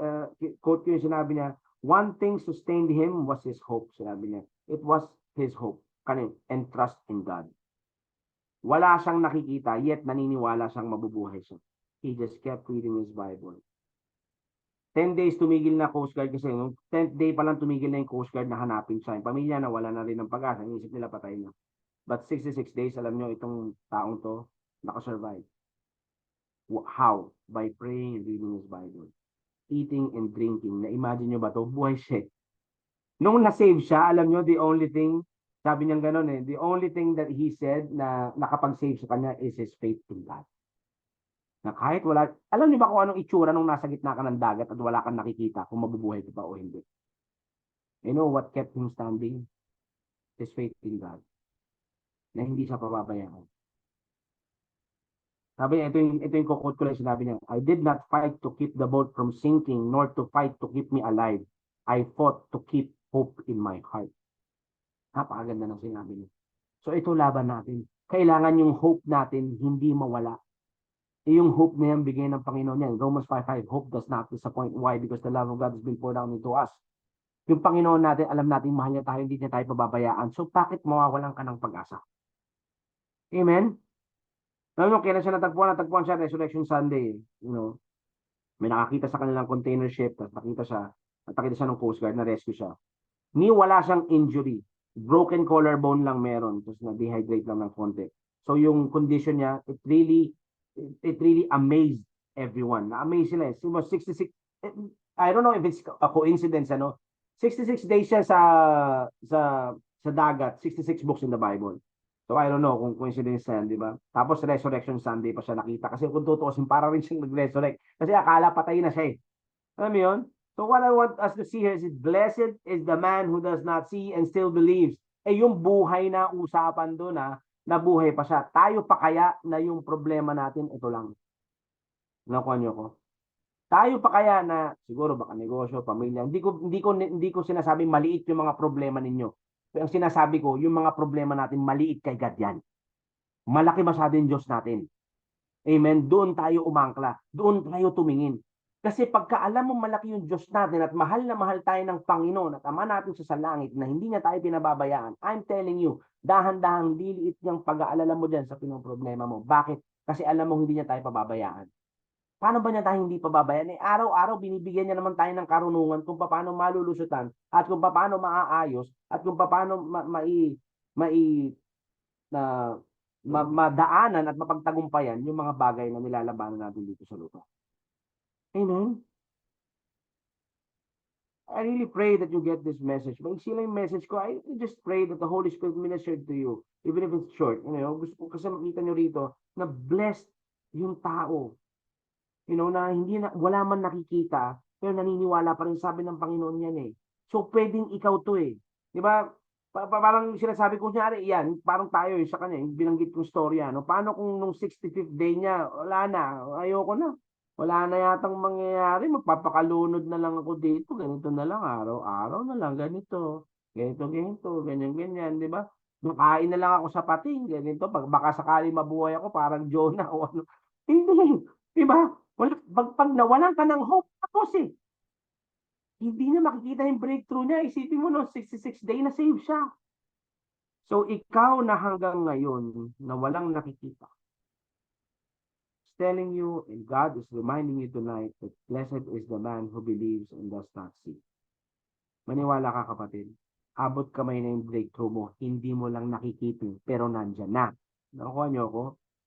quote ko yung sinabi niya, one thing sustained him was his hope, sinabi niya. It was his hope, and trust in God. Wala siyang nakikita, yet naniniwala siyang mabubuhay siya. He just kept reading his Bible. 10 days tumigil na Coast Guard kasi nung 10th day pa lang tumigil na yung Coast Guard na hanapin siya. Yung pamilya na wala na rin ng pag-asa, inisip nila patay na. But 66 days, alam nyo, itong taong to, nakasurvive. How? By praying and reading his Bible. Eating and drinking. Na-imagine nyo ba to? Buhay siya. Nung na-save siya, alam nyo, the only thing, sabi niya gano'n eh, the only thing that he said na nakapag-save sa kanya is his faith in God. Na kahit wala, alam niyo ba kung anong itsura nung nasa gitna ka ng dagat at wala kang nakikita kung mabubuhay ka pa o hindi? You know what kept him standing? His faith in God. Na hindi siya pababayaan. Sabi niya, ito yung quote ko lang, sinabi niya, I did not fight to keep the boat from sinking, nor to fight to keep me alive. I fought to keep hope in my heart. Napakaganda ng sinabi niya. So ito laban natin. Kailangan yung hope natin hindi mawala. Yung hope na yan, bigay ng Panginoon yan. Romans 5:5, hope does not disappoint. Why? Because the love of God has been poured down into us. Yung Panginoon natin, alam natin, mahal niya tayo, hindi niya tayo pababayaan. So, bakit mawawalan ka ng pag-asa? Amen? Alam mo, kailan siya natagpuan siya Resurrection Sunday. May nakakita sa kanilang container ship, tapos nakita siya ng Coast Guard, na rescue siya. Wala siyang injury. Broken collarbone lang meron, tapos na-dehydrate lang ng konti. So, yung condition niya, it really amazed everyone. Na-amaze sila. It was 66, I don't know if it's a coincidence, 66 days siya sa dagat, 66 books in the Bible. So I don't know kung coincidence yan, di ba? Tapos Resurrection Sunday pa siya nakita. Kasi kung tutuusin, para rin siyang nag-resurrect. Kasi akala patay na siya eh. Alam mo yun? So what I want us to see here is, blessed is the man who does not see and still believes. Yung buhay na usapan doon nabuhay pa siya. Tayo pa kaya na yung problema natin, ito lang. Nakuha niyo ko? Tayo pa kaya na, siguro baka negosyo, pamilya, hindi ko sinasabing maliit yung mga problema ninyo. Pero ang sinasabi ko, yung mga problema natin, maliit kay God yan. Malaki masyado yung Diyos natin. Amen? Doon tayo umangkla. Doon tayo tumingin. Kasi pagka alam mo malaki yung Diyos natin at mahal na mahal tayo ng Panginoon at Ama natin sa langit na hindi niya tayo pinababayaan, I'm telling you, dahan-dahang liliit niyang pag-aalala mo dyan sa pinoproblema mo. Bakit? Kasi alam mo hindi niya tayo pababayaan. Paano ba niya tayo hindi pababayaan? Araw-araw binibigyan niya naman tayo ng karunungan kung paano malulusutan at kung paano maaayos at kung paano madaanan at mapagtagumpayan yung mga bagay na nilalabanan natin dito sa lupa. Amen? I really pray that you get this message. Maiksi lang yung message ko. I just pray that the Holy Spirit ministered to you, even if it's short. Gusto ko kasi makita nyo rito na blessed yung tao. Na wala man nakikita, pero naniniwala pa rin, sabi ng Panginoon yan eh. So, pwedeng ikaw to eh. Di ba? Parang sinasabi ko, kunyari, yan, parang tayo sa kanya, yung binanggit kong storya. Paano kung nung 65th day niya, wala na, ayoko na. Wala na yatang mangyayari, magpapakalunod na lang ako dito, ganito na lang, araw-araw na lang, ganito. ganito, ganyan, di ba? Nakain na lang ako sa pating, ganito, pag baka sakali mabuhay ako, parang Jonah o ano. Hindi, di ba? Pag nawalan ka ng hope, tapos eh. Hindi na makikita yung breakthrough niya. Isipin mo, no, 66 day na save siya. So, ikaw na hanggang ngayon, na walang nakikita, telling you, and God is reminding you tonight that blessed is the man who believes and does not see. Maniwala ka, kapatid. Abot kamay na yung breakthrough mo. Hindi mo lang nakikita, pero nandyan na. Nakuha niyo ako?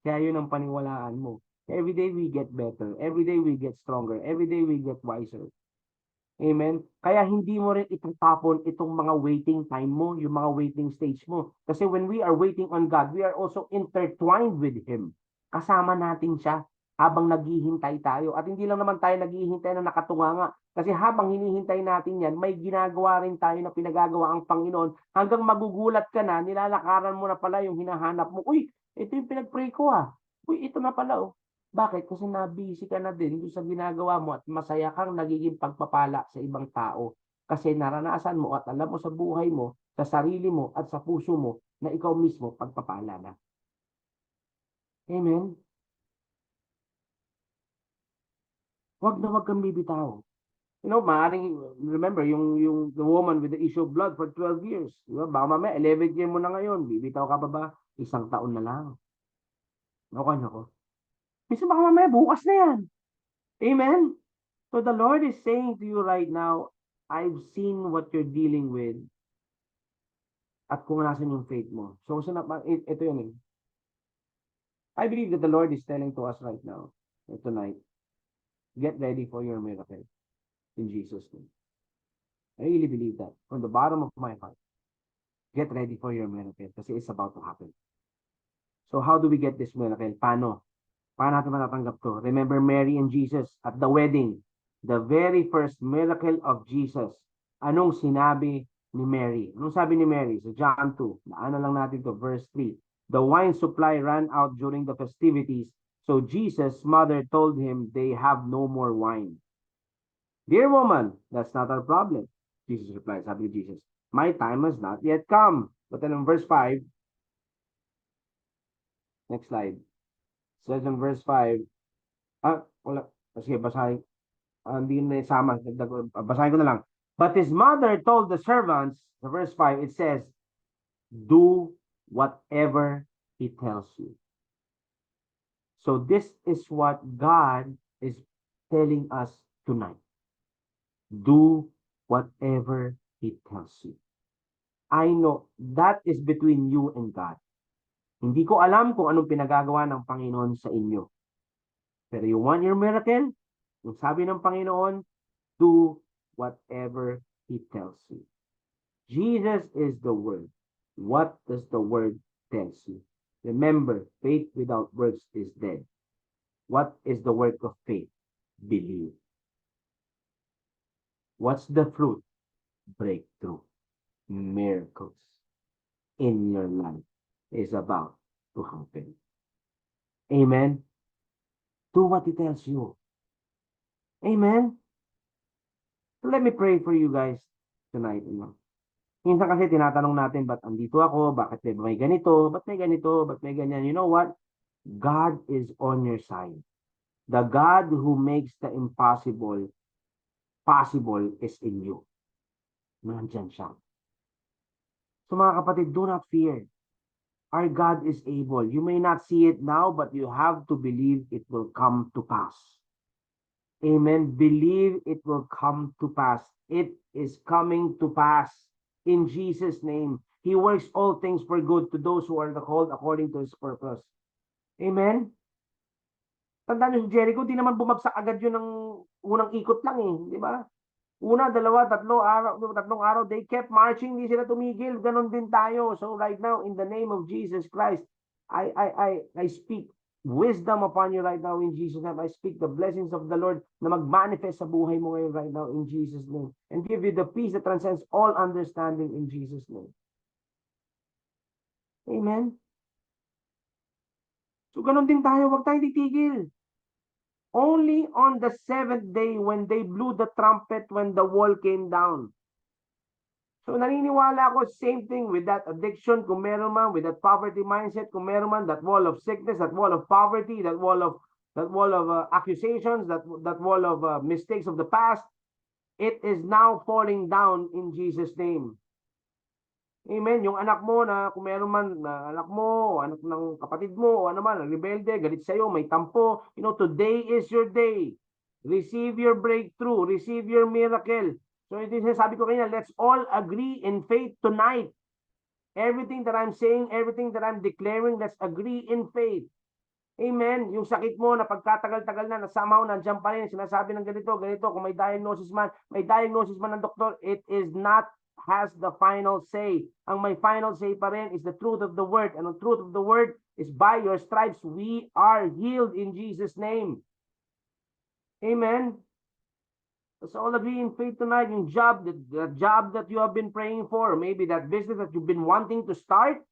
Kaya yun ang paniwalaan mo. Every day we get better. Every day we get stronger. Every day we get wiser. Amen? Kaya hindi mo rin itatapon itong mga waiting time mo, yung mga waiting stage mo. Kasi when we are waiting on God, we are also intertwined with Him. Kasama natin siya habang naghihintay tayo. At hindi lang naman tayo naghihintay na nakatunganga. Kasi habang hinihintay natin yan, may ginagawa rin tayo na pinagagawa ang Panginoon. Hanggang magugulat ka na, nilalakaran mo na pala yung hinahanap mo. Uy, ito yung pinag-pray ko ah. Uy, ito na pala oh. Bakit? Kasi na-busy ka na din sa ginagawa mo at masaya kang nagiging pagpapala sa ibang tao. Kasi naranasan mo at alam mo sa buhay mo, sa sarili mo at sa puso mo na ikaw mismo pagpapala na. Amen? Wag kang bibitaw. You know, maaaring, remember, yung the woman with the issue of blood for 12 years. Diba? Baka mamaya, 11th year mo na ngayon. Bibitaw ka pa ba? 1 taon na lang. Okay na ko. Minsan baka mamaya, bukas na yan. Amen? So the Lord is saying to you right now, I've seen what you're dealing with at kung nasan yung faith mo. So, ito yun eh. I believe that the Lord is telling to us right now, tonight, get ready for your miracle in Jesus' name. I really believe that from the bottom of my heart. Get ready for your miracle kasi it's about to happen. So how do we get this miracle? Paano? Paano natin matatanggap to? Remember Mary and Jesus at the wedding. The very first miracle of Jesus. Anong sinabi ni Mary? Anong sabi ni Mary? Sa John 2. Naano lang natin to, verse 3. The wine supply ran out during the festivities. So Jesus' mother told him they have no more wine. Dear woman, that's not our problem. Jesus replied, sabi ni Jesus, my time has not yet come. But then in verse 5, next slide. Says in verse 5, wala. Sige, basahin. Hindi na isama. Basahin ko na lang. But his mother told the servants, the verse 5, it says, do whatever he tells you. So this is what God is telling us tonight. Do whatever he tells you. I know that is between you and God. Hindi ko alam kung anong pinagagawa ng Panginoon sa inyo. Pero you want your miracle? Yung sabi ng Panginoon, do whatever He tells you. Jesus is the Word. What does the Word tell you? Remember, faith without works is dead. What is the work of faith? Believe. What's the fruit? Breakthrough. Miracles in your life is about to happen. Amen? Do what He tells you. Amen? So let me pray for you guys tonight. Minsan kasi tinatanong natin, ba't andito ako? Bakit may ganito? Ba't may ganito? Ba't may ganyan? You know what? God is on your side. The God who makes the impossible possible is in you. Nandyan siya. So mga kapatid, do not fear. Our God is able. You may not see it now, but you have to believe it will come to pass. Amen. Believe it will come to pass. It is coming to pass. In Jesus' name, He works all things for good to those who are called according to His purpose. Amen? Tandaan niyo si Jericho, di naman bumagsak agad yun ng unang ikot lang eh. Di ba? Una, dalawa, tatlong araw, they kept marching, di sila tumigil. Ganon din tayo. So right now, in the name of Jesus Christ, I speak wisdom upon you right now in Jesus' name. I speak the blessings of the Lord na mag-manifest sa buhay mo ngayon right now in Jesus' name. And give you the peace that transcends all understanding in Jesus' name. Amen? So ganun din tayo, huwag tayong titigil. Only on the 7th day when they blew the trumpet when the wall came down. So naniniwala ako, same thing with that addiction, kung meron man, with that poverty mindset, kung meron man, that wall of sickness, that wall of poverty, that wall of accusations, that wall of mistakes of the past, it is now falling down in Jesus' name. Amen. Yung anak mo na kung meron man na anak mo, anak ng kapatid mo, o ano man, rebelde, galit sa'yo, may tampo, today is your day. Receive your breakthrough, receive your miracle. So ito yung sabi ko kanina, let's all agree in faith tonight. Everything that I'm saying, everything that I'm declaring, let's agree in faith. Amen. Yung sakit mo na pagkatagal-tagal na somehow nandiyan pa rin, sinasabi ng ganito, kung may diagnosis man ng doktor, it is not has the final say. Ang may final say pa rin is the truth of the word. And the truth of the word is by your stripes, we are healed in Jesus' name. Amen. Let's all agree in faith tonight. Yung job, the job that you have been praying for, maybe that business that you've been wanting to start,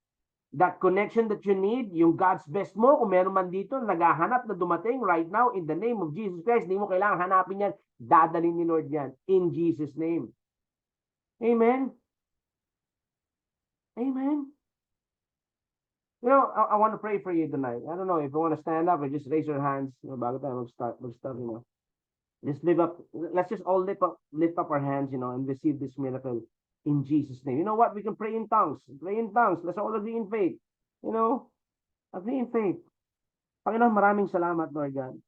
that connection that you need, yung God's best mo, kung meron man dito, naghahanap na dumating right now in the name of Jesus Christ, hindi mo kailangan hanapin yan, dadalhin ni Lord yan in Jesus' name. Amen. Amen. I want to pray for you tonight. I don't know if you want to stand up or just raise your hands. Bago tayo mag-start, Just let's just all lift up our hands, and receive this miracle in Jesus' name. You know what? We can pray in tongues. Pray in tongues. Let's all agree in faith. Agree in faith. Panginoon, maraming salamat, Lord God.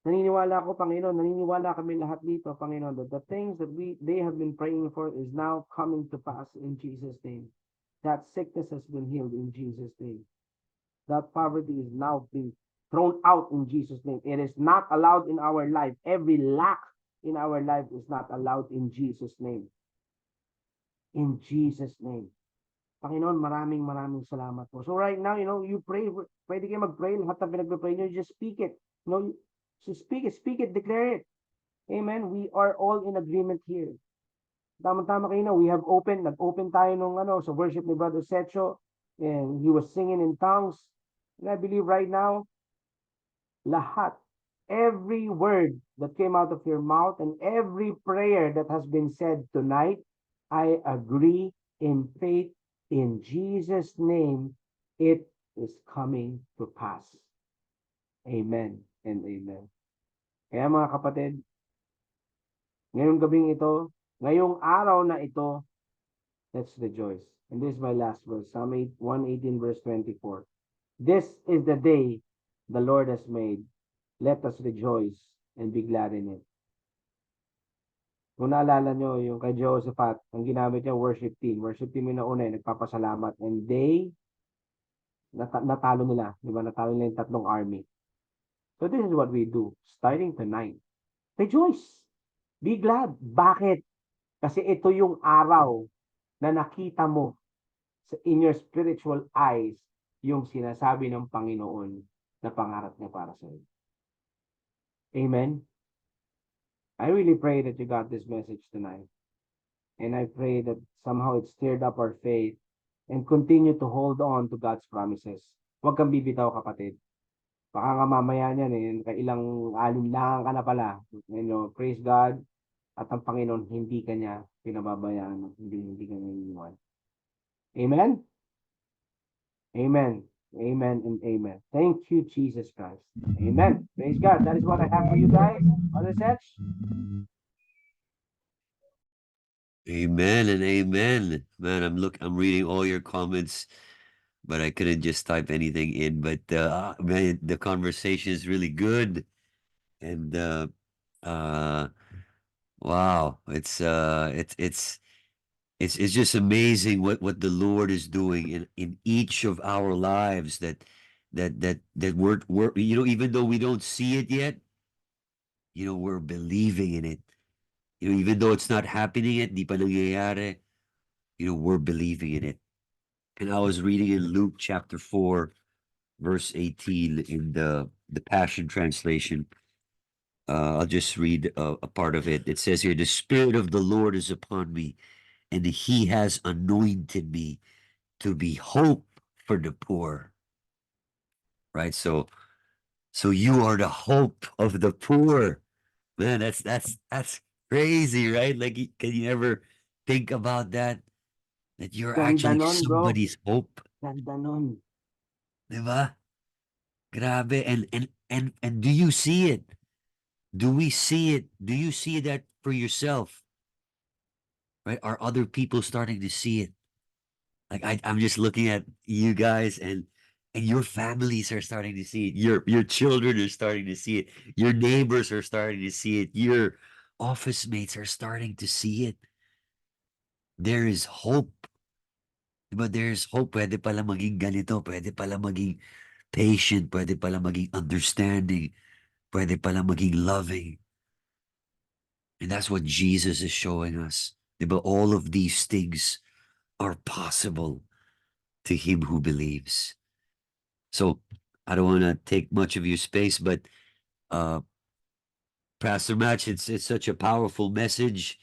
Naniniwala ako, Panginoon, naniniwala kami lahat dito, Panginoon, that the things that they have been praying for is now coming to pass in Jesus' name. That sickness has been healed in Jesus' name. That poverty is now being thrown out in Jesus' name. It is not allowed in our life. Every lack in our life is not allowed in Jesus' name. In Jesus' name. Panginoon, maraming salamat po. So right now, you pray, pwede kayo mag-pray, lahat ng pinag-pray nyo, just speak it. So speak it, declare it. Amen. We are all in agreement here. Tama-tama kayo nag-open tayo nung sa worship ni Brother Secho, and he was singing in tongues. And I believe right now, lahat, every word that came out of your mouth and every prayer that has been said tonight, I agree in faith in Jesus' name, it is coming to pass. Amen and amen. Kaya mga kapatid, ngayong gabing ito, ngayong araw na ito, let's rejoice. And this is my last verse, Psalm 118 verse 24. This is the day the Lord has made. Let us rejoice and be glad in it. Kung naalala nyo, yung kay Jehoshaphat, ang ginamit niya worship team. Worship team yung nauna, nagpapasalamat. And they, natalo nila. Diba? Natalo nila yung tatlong army. So this is what we do, starting tonight. Rejoice. Be glad. Bakit? Kasi ito yung araw na nakita mo in your spiritual eyes yung sinasabi ng Panginoon na pangarap niya para sa iyo. Amen. I really pray that you got this message tonight. And I pray that somehow it stirred up our faith and continue to hold on to God's promises. Huwag kang bibitaw, kapatid. Baka nga mamaya niyan kailang alinlangan ka na pala. Praise God. At ang Panginoon, hindi ka niya pinababayaan. Hindi ka niya iniwan. Amen? Amen. Amen and amen. Thank you, Jesus Christ. Amen. Praise God. That is what I have for you guys. Brother Seth? Amen and amen. Man, I'm reading all your comments, but I couldn't just type anything in. But man, the conversation is really good. And wow, it's just amazing what the Lord is doing in each of our lives that we're even though we don't see it yet, we're believing in it. Even though it's not happening yet, di pa nangyayari, we're believing in it. And I was reading in Luke chapter 4, verse 18 in the Passion Translation. I'll just read a part of it. It says here, "The Spirit of the Lord is upon me, and He has anointed me to be hope for the poor." Right? So you are the hope of the poor. Man, that's crazy, right? Like, can you ever Think about that. That you're Ganda actually nun, bro. somebody's hope. Ganda nun. Diba? Grabe. And do you see it? Do we see it? Do you see that for yourself? Right? Are other people starting to see it? Like I'm just looking at you guys, and your families are starting to see it. Your children are starting to see it. Your neighbors are starting to see it. Your office mates are starting to see it. There is hope. Diba? There's hope. Pwede pala maging ganito. Pwede pala maging patient. Pwede pala maging understanding. Pwede pala maging loving. And that's what Jesus is showing us. Diba? All of these things are possible to him who believes. So I don't want to take much of your space, but uh, Pastor Match, it's such a powerful message.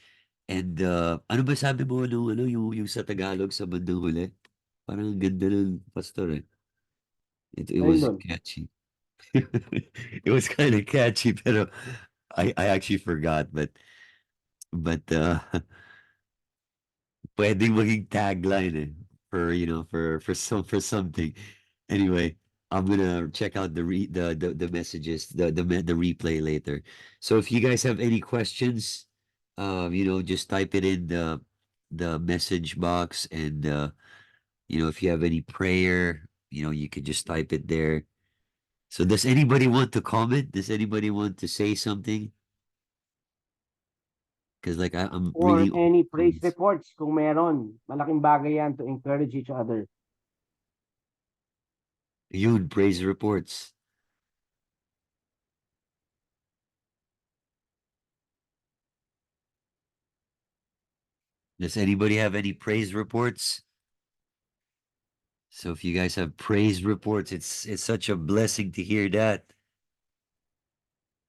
And ano ba sabi mo nung ano yung sa Tagalog sa bandang huli? Parang ang ganda ng pastor eh. It Ayun was dun. catchy. It was kind of catchy, pero I actually forgot, but pwedeng maging tagline eh for for something. Anyway, I'm gonna check out the messages, the replay later. So if you guys have any questions, just type it in the message box, and if you have any prayer, you could just type it there. So does anybody want to comment? Does anybody want to say something? Because like I'm Or reading all any the praise comments. reports kung meron. Malaking bagay yan to encourage each other. Yun, praise reports. Does anybody have any praise reports? So if you guys have praise reports, it's such a blessing to hear that.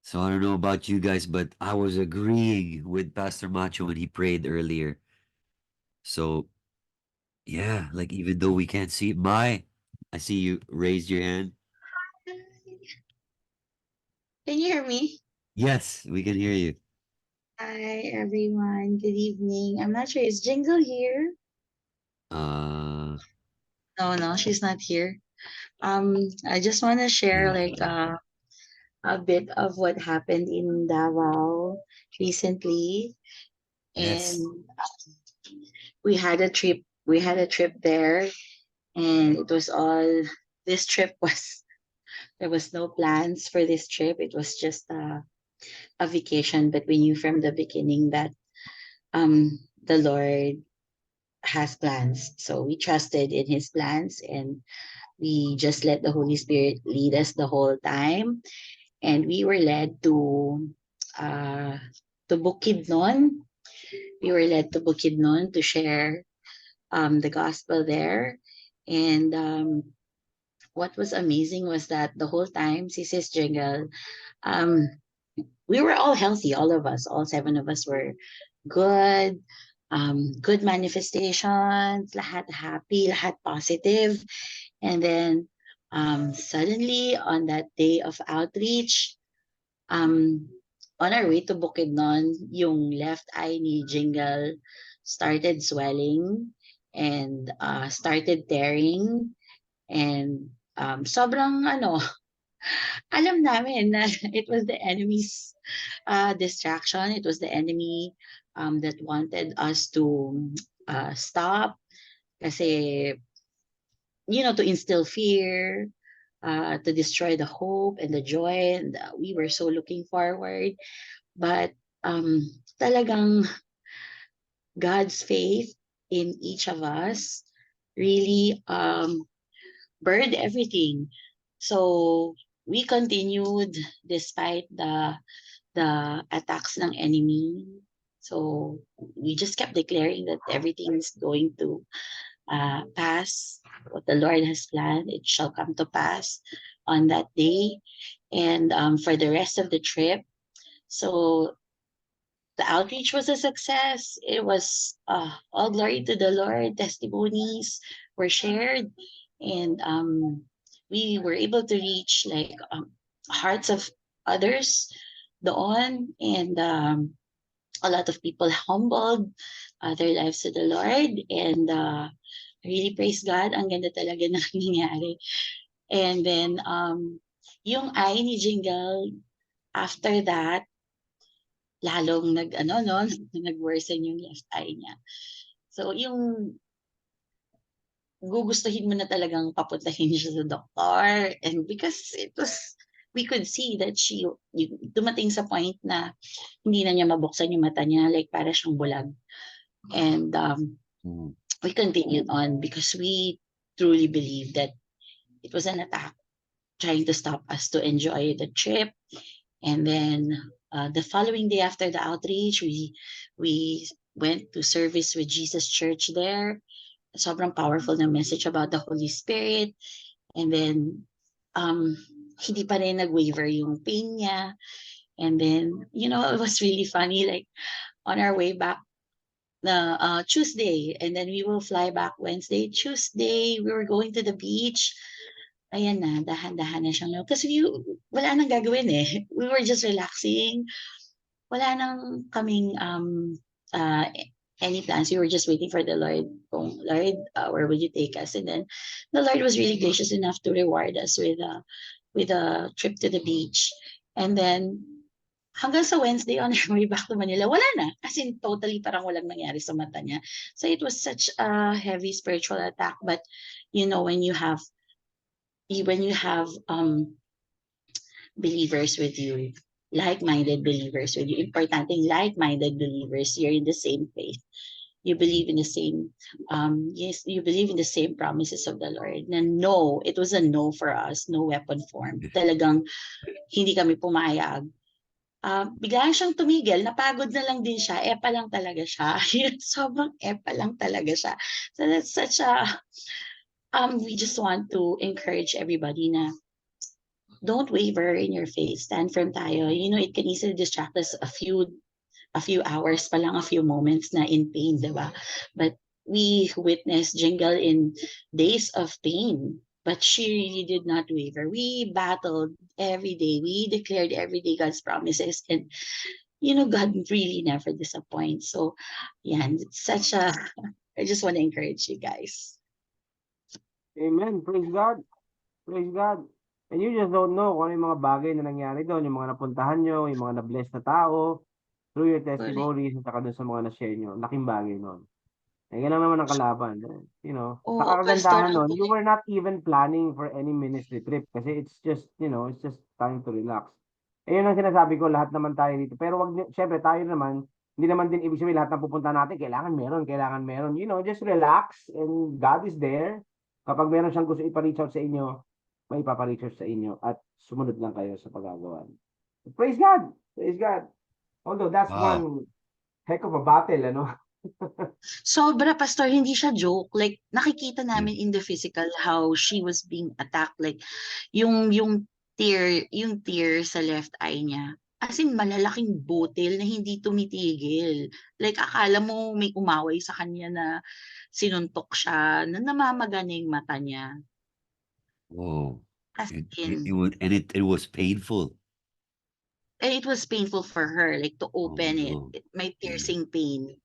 So I don't know about you guys, but I was agreeing with Pastor Macho when he prayed earlier. So yeah, like even though we can't see I see you raised your hand. Can you hear me? Yes, we can hear you. Hi, everyone. Good evening. I'm not sure. Is Jingle here? Uh, No, no, she's not here. I just want to share like a bit of what happened in Davao recently, yes, and we had a trip. We had a trip there, and it was all. This trip was there was no plans for this trip. It was just a vacation, but we knew from the beginning that the Lord has plans. So we trusted in his plans, and we just let the Holy Spirit lead us the whole time. And we were led uh to Bukidnon. We were led to Bukidnon to share the gospel there. And what was amazing was that the whole time, Sis Jingle, um, we were all healthy, all of us, all seven of us were good, good manifestations, lahat happy, lahat positive. And then suddenly on that day of outreach, um, on our way to Bukidnon, yung left eye ni Jingle started swelling and started tearing, and sobrang ano, alam namin na it was the enemy's distraction. It was the enemy that wanted us to stop kasi, to instill fear, to destroy the hope and the joy, and we were so looking forward. But um, talagang God's faith in each of us really burned everything. So we continued despite the attacks ng enemy. So we just kept declaring that everything is going to pass. What the Lord has planned, it shall come to pass on that day. And for the rest of the trip, so the outreach was a success. It was all glory to the Lord. Testimonies were shared, and we were able to reach like hearts of others doon, and a lot of people humbled their lives to the Lord. And I really praise God. Ang ganda talaga na nangyari. And then, yung eye ni Jingle, after that, lalong nag-ano, no, nag-worsen yung left eye niya. So, yung gugustuhin mo na talagang papuntahin siya sa doktor. And because we could see that dumating sa point na hindi na niya mabuksan yung mata niya, like para siyang bulag. And Mm. we continued on because we truly believe that it was an attack trying to stop us to enjoy the trip. And then the following day after the outreach, we went to service with Jesus Church there. Sobrang powerful na message about the Holy Spirit. And then, hindi pa rin nag-waver yung pain niya. And then, it was really funny, like, on our way back na Tuesday, and then we will fly back Wednesday. Tuesday, we were going to the beach. Ayan na, dahan-dahan na siyang, kasi wala nang gagawin eh. We were just relaxing. Wala nang kaming any plans. We were just waiting for the Lord. Lord, where will you take us? And then the Lord was really gracious enough to reward us with a trip to the beach. And then hanggang sa Wednesday on our way back to Manila, wala na. As in, totally parang walang nangyari sa mata niya. So it was such a heavy spiritual attack. But when you have believers with you, like-minded believers with you, importanteng like-minded believers, you're in the same faith. You believe in the same, you believe in the same promises of the Lord. Na no, it was a no for us, no weapon formed. Talagang hindi kami pumayag. Biglaan siyang tumigil, napagod na lang din siya, epa lang talaga siya. Sobrang epa lang talaga siya. So that's such a, we just want to encourage everybody na don't waver in your faith. Stand firm tayo. It can easily distract us a few hours pa lang, a few moments na in pain, diba? But we witnessed Jingle in days of pain, but she really did not waver. We battled every day. We declared every day God's promises, and God really never disappoints. So, it's such a, I just want to encourage you guys. Amen. Praise God. Praise God. And you just don't know kung ano yung mga bagay na nangyari doon, yung mga napuntahan nyo, yung mga na-bless na tao, through your testimonies, at saka doon sa mga na-share nyo. Laking bagay nun. Eh, yan lang naman ang kalaban. Oo, Sa kagandahan Pastor. nun, you were not even planning for any ministry trip kasi it's just time to relax. Eh, yun ang sinasabi ko, lahat naman tayo dito. Pero syempre tayo naman, hindi naman din ibig sabihin lahat ng pupunta natin, kailangan meron. Just relax and God is there. Kapag meron siyang gusto ipa-reach out sa inyo, may ipapa-reach out sa inyo at sumunod lang kayo sa pagagawa. Praise God! Praise God! Although that's Wow. one heck of a battle, ano? Sobra, Pastor, hindi siya joke. Like, nakikita namin in the physical how she was being attacked. Like, yung tear sa left eye niya. As in, malalaking butil na hindi tumitigil. Like, akala mo may umaway sa kanya na sinuntok siya, na namamaga na yung mata niya. Whoa. As It in, was, and it was painful. and it was painful for her, like, to open no. it. May piercing pain.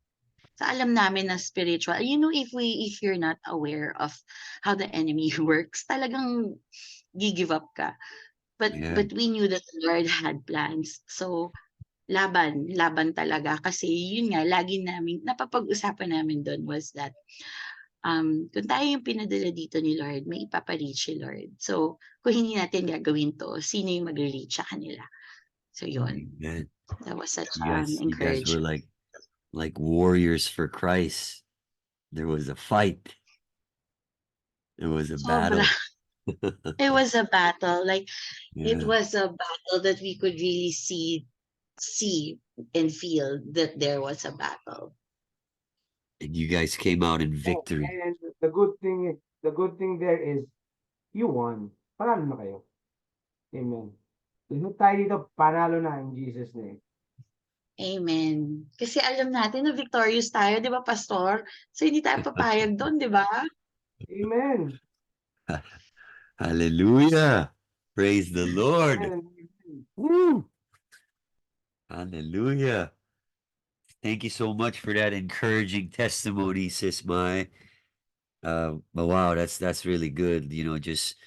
So alam namin na spiritual. If you're not aware of how the enemy works, talagang give up ka. But Yeah. we knew that the Lord had plans. So laban talaga, kasi yun nga lagi namin napapag-usapan namin doon was that kung tayo yung pinadala dito ni Lord, may ipapa-reach si Lord. So kung hindi natin gagawin to, sino yung mag-reach sa kanila? So yun. Amen. That was such You guys were encouragement. like warriors for Christ. There was a fight. It was a Sobra. battle. It was a battle. Like, it Yeah. was a battle that we could really see and feel that there was a battle. And you guys came out in victory. And the good thing there is you won. Panalo na kayo. Amen. Lahat tayo dito panalo na in Jesus name. Amen. Kasi alam natin na victorious tayo, di ba, Pastor? So, hindi tayo papayag doon, di ba? Amen. Hallelujah. Praise the Lord. Amen. Woo. Hallelujah. Thank you so much for that encouraging testimony, Sis Mai. But wow, that's really good. You know, just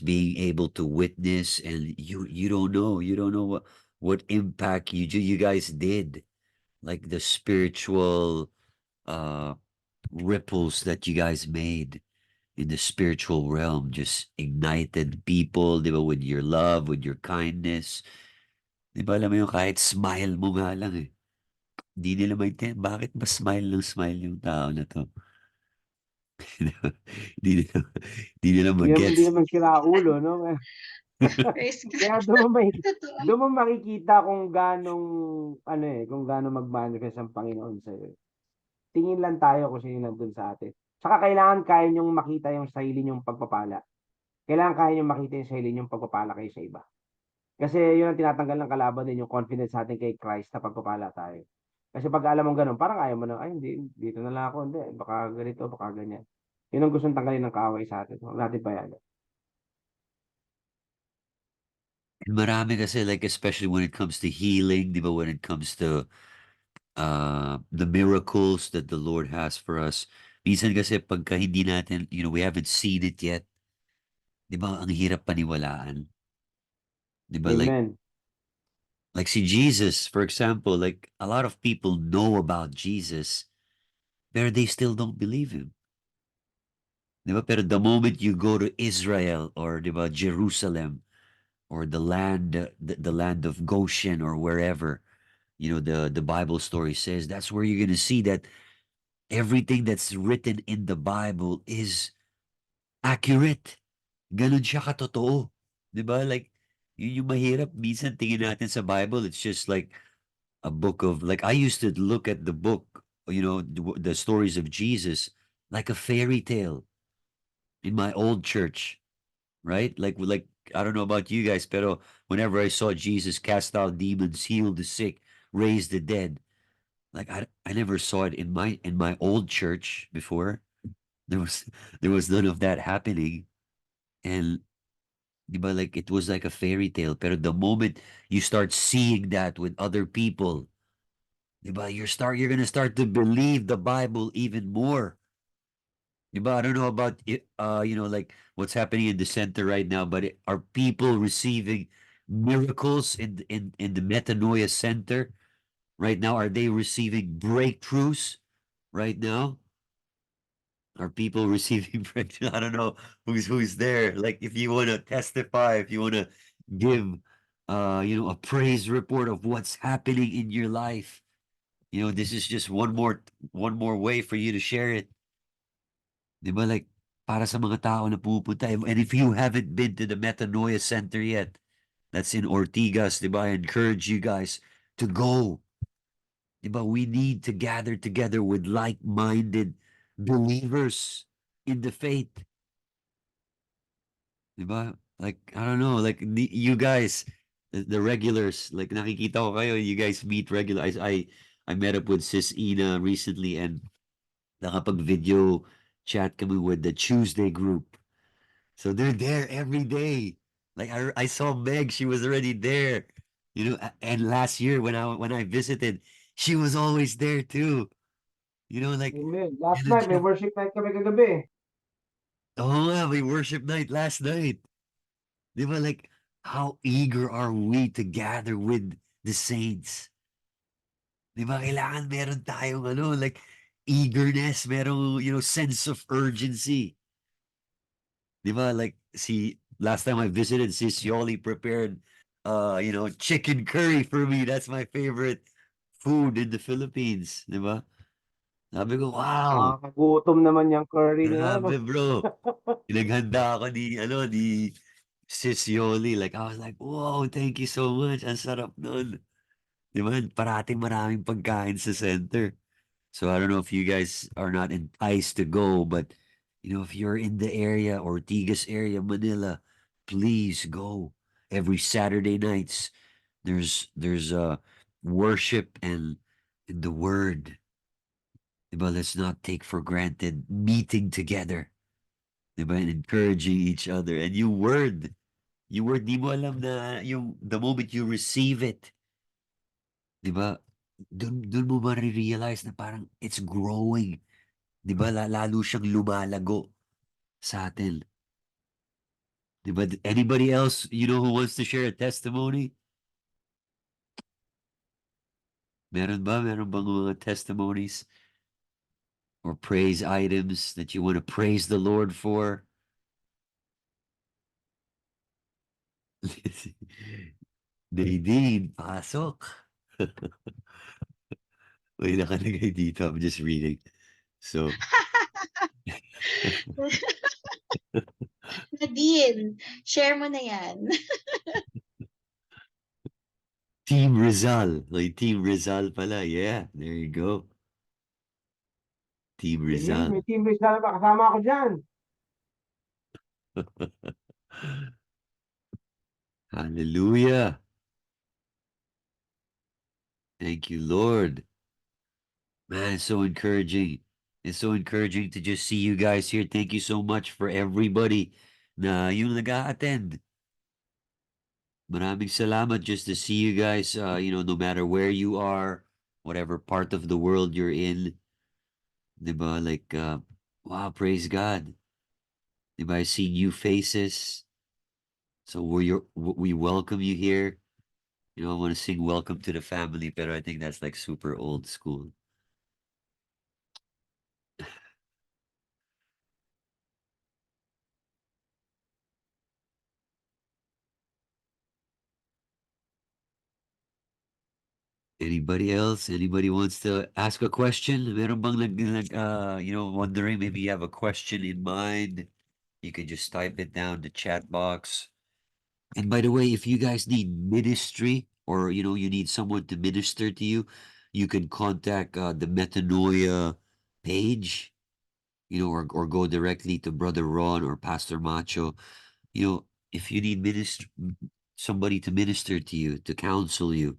being able to witness, and you don't know what impact you guys did, like the spiritual uh ripples that you guys made in the spiritual realm, just ignited people, di ba, with your love, with your kindness. Di ba, alam mo yung kahit smile mo nga lang eh. Di nila maintindihan, bakit ba smile ng smile yung tao na to? Di nila, di nila Hindi mag-gets. naman sira ulo, no? Praise God. Kaya Totoo. doon mo makikita kung kung gaano mag-manifest ang Panginoon sa'yo. Tingin lang tayo kung sino nandun sa atin. Saka kailangan kaya niyong makita yung sarili niyong pagpapala. Kailangan kaya niyong makita yung sarili niyong pagpapala kayo sa iba. Kasi yun ang tinatanggal ng kalaban din, yung confidence natin kay Christ na pagpapala tayo. Kasi pag alam mong ganun, parang ayaw mo na, ay hindi, dito na lang ako, hindi, baka ganito, baka ganyan. Yun ang gustong tanggalin ng kaaway sa atin. Huwag natin payagan. And marami kasi, like, especially when it comes to healing, di ba, when it comes to the miracles that the Lord has for us. Minsan kasi pagka hindi natin, we haven't seen it yet, di ba, ang hirap paniwalaan. Di ba, Amen. like si Jesus, for example, like a lot of people know about Jesus, but they still don't believe him. Di ba? Pero the moment you go to Israel or di ba, Jerusalem or the land of Goshen or wherever, the Bible story says that's where you're gonna see that everything that's written in the Bible is accurate. Ganun siya katotoo. 'Di ba? Like, yun yung mahirap. Minsan tingin natin sa Bible, it's just like a book of, like, I used to look at the book, the stories of Jesus like a fairy tale in my old church, right? Like I don't know about you guys, pero whenever I saw Jesus cast out demons, heal the sick, raise the dead, like I never saw it in my old church before. There was there was none of that happening. And di ba, like it was like a fairy tale. Pero the moment you start seeing that with other people, di ba, you're gonna start to believe the Bible even more. Di ba? I don't know about it, like what's happening in the center right now, but are people receiving miracles in the Metanoia Center right now? Are they receiving breakthroughs right now? Are people receiving breakthrough? I don't know who's there. Like, if you want to testify, if you want to give, a praise report of what's happening in your life, this is just one more way for you to share it. Di ba? Like, para sa mga tao na pupunta. And if you haven't been to the Metanoia Center yet, that's in Ortigas, di ba? I encourage you guys to go. Di ba? We need to gather together with like-minded believers in the faith. Di ba? Like, I don't know, like you guys, the regulars, like nakikita ko kayo, you guys meet regular. I met up with Sis Ina recently and nakapag-video chat kami with the Tuesday group. So they're there every day. Like I saw Meg, she was already there. And last year when I visited, she was always there too. Like, Amen. Last ganun night, may siya. worship night kami kagabi. Oo nga, may worship night last night. Di ba, like, how eager are we to gather with the saints? Di ba, kailangan meron tayong, like, eagerness, merong, sense of urgency. Di ba, like, last time I visited, si Yoli prepared, chicken curry for me. That's my favorite food in the Philippines. Di ba? Sabi ko, wow, Nakakagutom naman yung curry na yan. grabe, bro. Pinaghanda ako ni Sis Yoli. Like, I was like, wow, thank you so much. Ang sarap nun. Di ba? Parating maraming pagkain sa center. So I don't know if you guys are not enticed to go, but if you're in the area, Ortigas area, Manila, please go. Every Saturday nights, there's worship and the word. Diba? Let's not take for granted meeting together. Diba? And encouraging each other. And you word, di mo alam na the moment you receive it, diba? dun mo marirealize na parang it's growing. Di ba? Lalo siyang lumalago sa atin. Di ba? Anybody else, who wants to share a testimony? Meron ba? Meron bang mga testimonies or praise items that you want to praise the Lord for? Nadine, pasok. May nakalagay dito. I'm just reading. So, Nadine, share mo na yan. Team Rizal. Like, Team Rizal pala. Yeah, there you go. Team Sige, Rizal. may team race na ba? Kasama ako dyan. Hallelujah. Thank you, Lord. Man, it's so encouraging. It's so encouraging to just see you guys here. Thank you so much for everybody na yung nag-a-attend. Maraming salamat just to see you guys, no matter where you are, whatever part of the world you're in. Diba? Like, wow, praise God. Diba? I see new faces. So we welcome you here. I want to sing Welcome to the Family, but I think that's like super old school. Anybody else? Anybody wants to ask a question? Meron bang wondering, maybe you have a question in mind? You can just type it down in the chat box. And by the way, if you guys need ministry or you need someone to minister to you, you can contact the Metanoia page, or go directly to Brother Ron or Pastor Macho. If you need somebody to minister to you, to counsel you,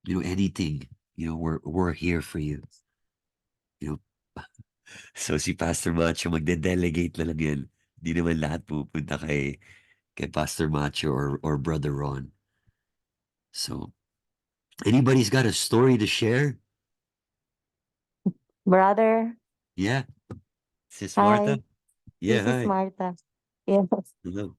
anything, we're here for you. You know, so si Pastor Macho magde-delegate na lang yan. Hindi naman lahat pupunta kay Pastor Macho or Brother Ron. So, anybody's got a story to share? Brother, Yeah. Sis hi, Martha? Yeah, this is hi. Martha. Yes. Hello.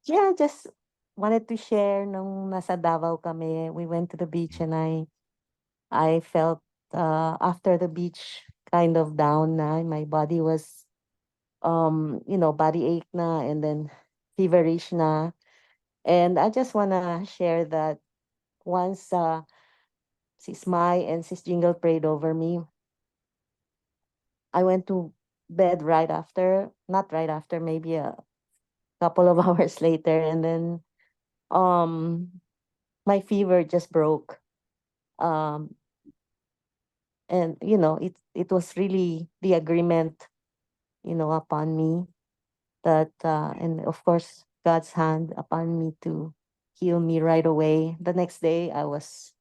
Yeah, just wanted to share nung nasa Davao kami, we went to the beach and I felt after the beach kind of down na. My body was body ache na and then feverish na. And I just wanna share that once Sis Mai and Sis Jingle prayed over me, I went to bed right after, not right after, maybe a couple of hours later, and then um my fever just broke. Um and it was really the agreement, upon me that and of course God's hand upon me to heal me right away. The next day I was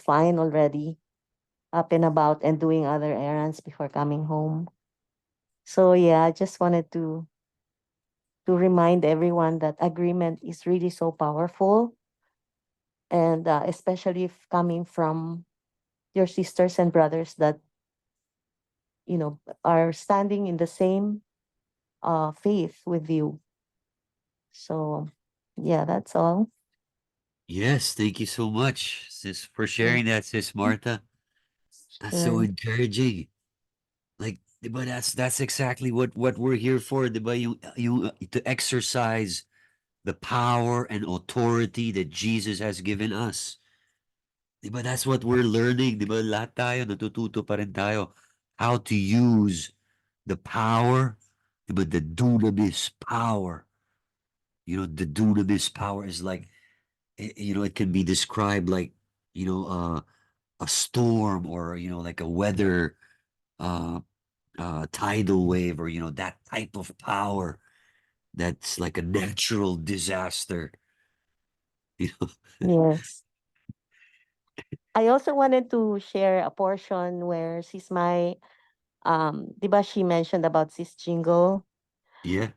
fine already, up and about and doing other errands before coming home. So yeah, I just wanted to remind everyone that agreement is really so powerful, and especially if coming from your sisters and brothers that are standing in the same faith with you. So yeah, that's all. Yes, thank you so much, sis, for sharing that, Sis Martha. That's so Sure. encouraging. Like, but that's exactly what we're here for, diba? To exercise the power and authority that Jesus has given us. Diba? That's what we're learning, diba? Lahat tayo natututo pa rin tayo how to use the power, diba? The dunamis power. The dunamis power is like, it can be described like, you know, uh, a storm, or, like a weather, uh, tidal wave, or, that type of power that's like a natural disaster. You know? Yes. I also wanted to share a portion where Sis Mai, 'di ba she mentioned about Sis Jingle? Yeah.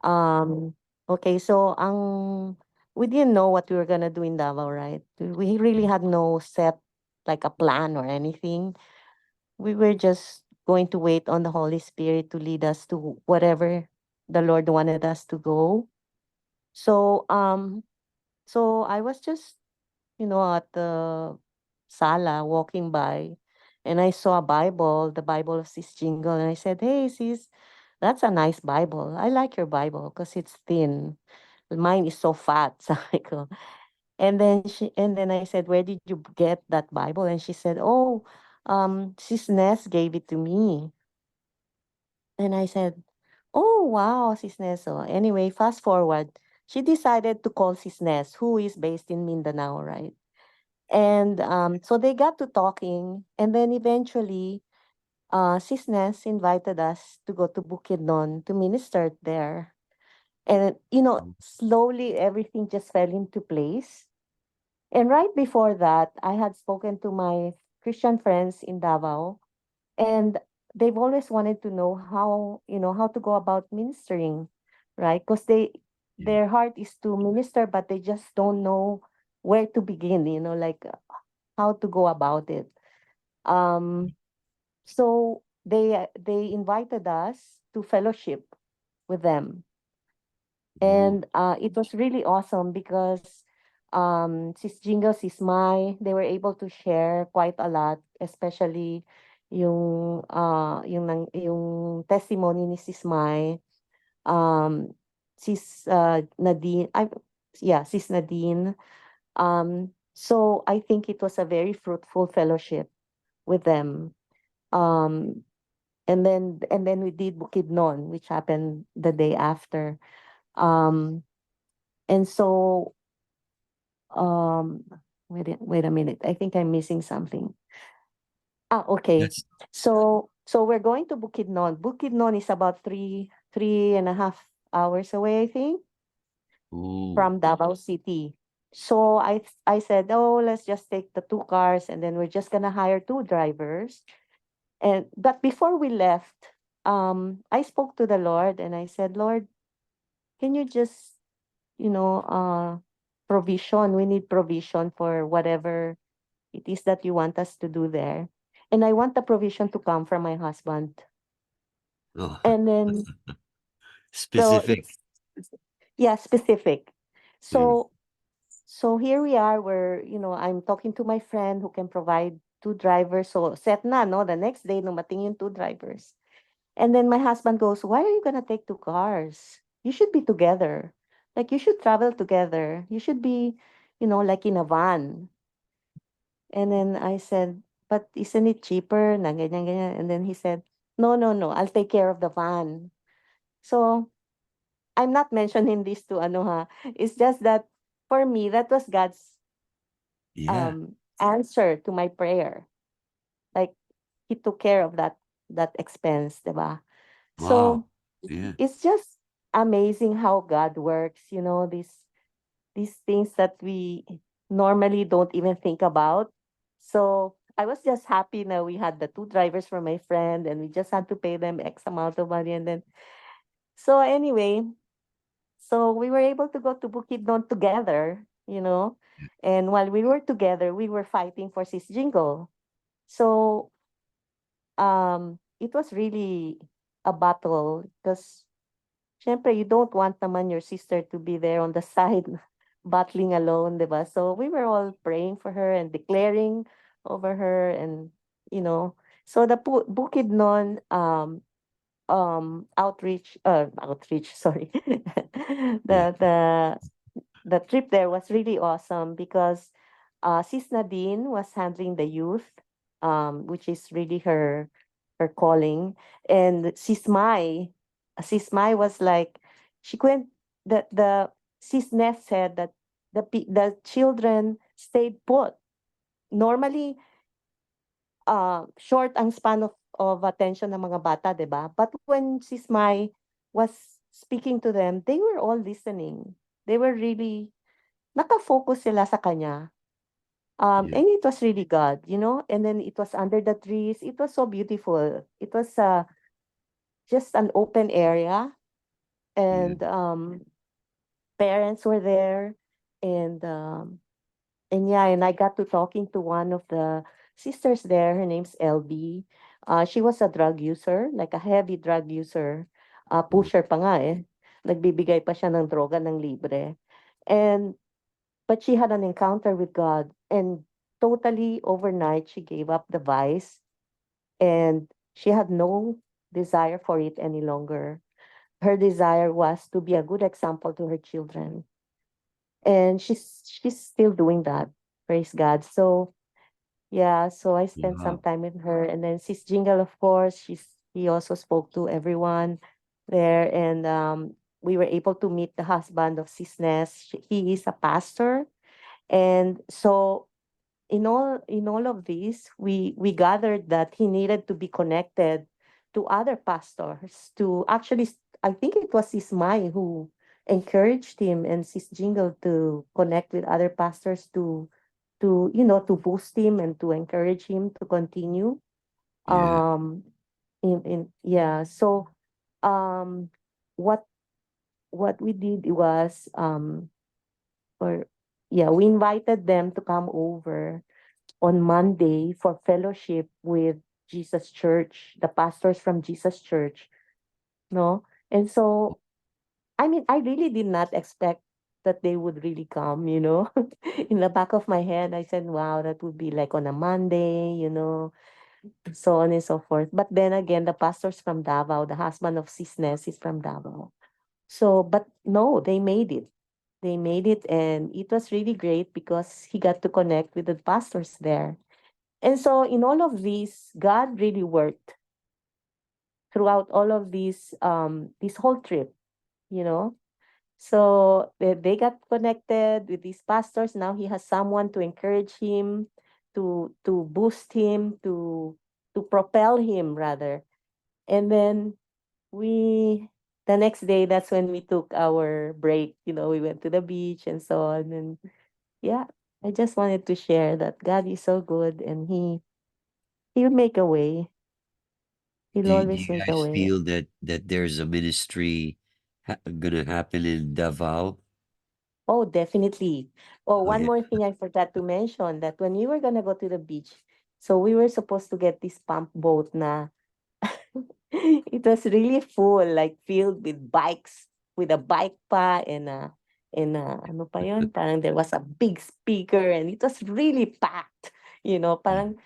Okay, so we didn't know what we were gonna do in Davao, right? We really had no set like a plan or anything. We were just going to wait on the Holy Spirit to lead us to whatever the Lord wanted us to go. So I was just, at the sala walking by, and I saw a Bible, the Bible of Sis Jingle, and I said, "Hey, sis, that's a nice Bible. I like your Bible because it's thin. Mine is so fat." Sabi ko. And then I said, "Where did you get that Bible?" And she said, "Oh, Sis Ness gave it to me." And I said, "Oh, wow, Sis Ness." So anyway, fast forward, she decided to call Sis Ness, who is based in Mindanao, right? And so they got to talking, and then eventually, Sis Ness invited us to go to Bukidnon to minister there. And slowly everything just fell into place. And right before that, I had spoken to my Christian friends in Davao, and they've always wanted to know how to go about ministering, right? Because Yeah. their heart is to minister, but they just don't know where to begin, like how to go about it. Um, so they invited us to fellowship with them, Oh, and it was really awesome because Sis Jingle, Sis Mai, they were able to share quite a lot, especially yung testimony ni Sis Mai, um Sis Nadine, Sis Nadine. So I think it was a very fruitful fellowship with them. Um and then we did Bukidnon, which happened the day after. Um and so um wait a minute. I think I'm missing something. Okay. that's So we're going to Bukidnon. Bukidnon is about 3.5 hours away, I think, oh, from Davao City. So I said, "Oh, let's just take the two cars, and then we're just gonna hire two drivers." And but before we left, I spoke to the Lord and I said, "Lord, can you just, provision? We need provision for whatever it is that you want us to do there. And I want the provision to come from my husband." oh, And then so specific. it's yeah, specific. Yeah. So here we are where, I'm talking to my friend who can provide two drivers. So set na, no? The next day, dumating yung two drivers. And then my husband goes, "Why are you gonna take two cars? You should be together. Like you should travel together. You should be, like in a van." And then I said, "But isn't it cheaper?" Na ganyan, ganyan. And then he said, "No, no, no. I'll take care of the van." So I'm not mentioning this to ano ha. It's just that for me, that was God's Yeah. answer to my prayer. Like he took care of that expense, 'di ba? Wow. So Yeah. it's just amazing how God works, these things that we normally don't even think about. So I was just happy now we had the two drivers for my friend and we just had to pay them X amount of money, and then so anyway, so we were able to go to Bukidnon together. And while we were together, we were fighting for Sis Jingle. So it was really a battle because syempre, you don't want naman your sister to be there on the side battling alone, 'di ba? So we were all praying for her and declaring over her, and so the Bukidnon outreach, sorry. Yeah. The trip there was really awesome because Sis Nadine was handling the youth, which is really her calling. And Sis Mai was like, she couldn't, the Sis Ness said that the children stayed put. Normally, short ang span of attention ng mga bata, 'di ba? But when Sis Mai was speaking to them, they were all listening. They were really nakafocus sila sa kanya. Yeah. And it was really God. And then it was under the trees. It was so beautiful. It was just an open area, Yeah. and parents were there, and And yeah, and I got to talking to one of the sisters there. Her name's LB. She was a drug user, like a heavy drug user. Mm. Pusher pa nga eh. Nagbibigay pa siya ng droga ng libre. And but she had an encounter with God, and totally overnight she gave up the vice, and she had no desire for it any longer. Her desire was to be a good example to her children, and she's still doing that. Praise God. So yeah, so I spent some Wow. time with her, and then Sis Jingle, of course, he also spoke to everyone there, and we were able to meet the husband of Sis Ness. He is a pastor, and so in all of this, we gathered that he needed to be connected to other pastors to actually. I think it was Sis Mai who encouraged him and Sis Jingle to connect with other pastors to boost him and to encourage him to continue. Yeah. Um, in yeah, so um, what what we did was or yeah, we invited them to come over on Monday for fellowship with Jesus Church, the pastors from Jesus Church, no? And so, I mean, I really did not expect that they would really come. In the back of my head, I said, wow, that would be like on a Monday, so on and so forth. But then again, the pastors from Davao, the husband of Cisnes is from Davao. So, but no, they made it. They made it, and it was really great because he got to connect with the pastors there. And so in all of this, God really worked throughout all of this whole trip. So they got connected with these pastors. Now he has someone to encourage him, to boost him, to propel him rather. And then we the next day, that's when we took our break. We went to the beach and so on. And yeah, I just wanted to share that God is so good, and he'll make a way. He'll Do always you make a guys way. feel that there's a ministry gonna happen in Davao? Oh, definitely. Oh, Oh one yeah. more thing I forgot to mention, that when we were gonna go to the beach, so we were supposed to get this pump boat na it was really full, like filled with bikes, with a bike pa and ano pa yun, parang there was a big speaker and it was really packed. Mm. Parang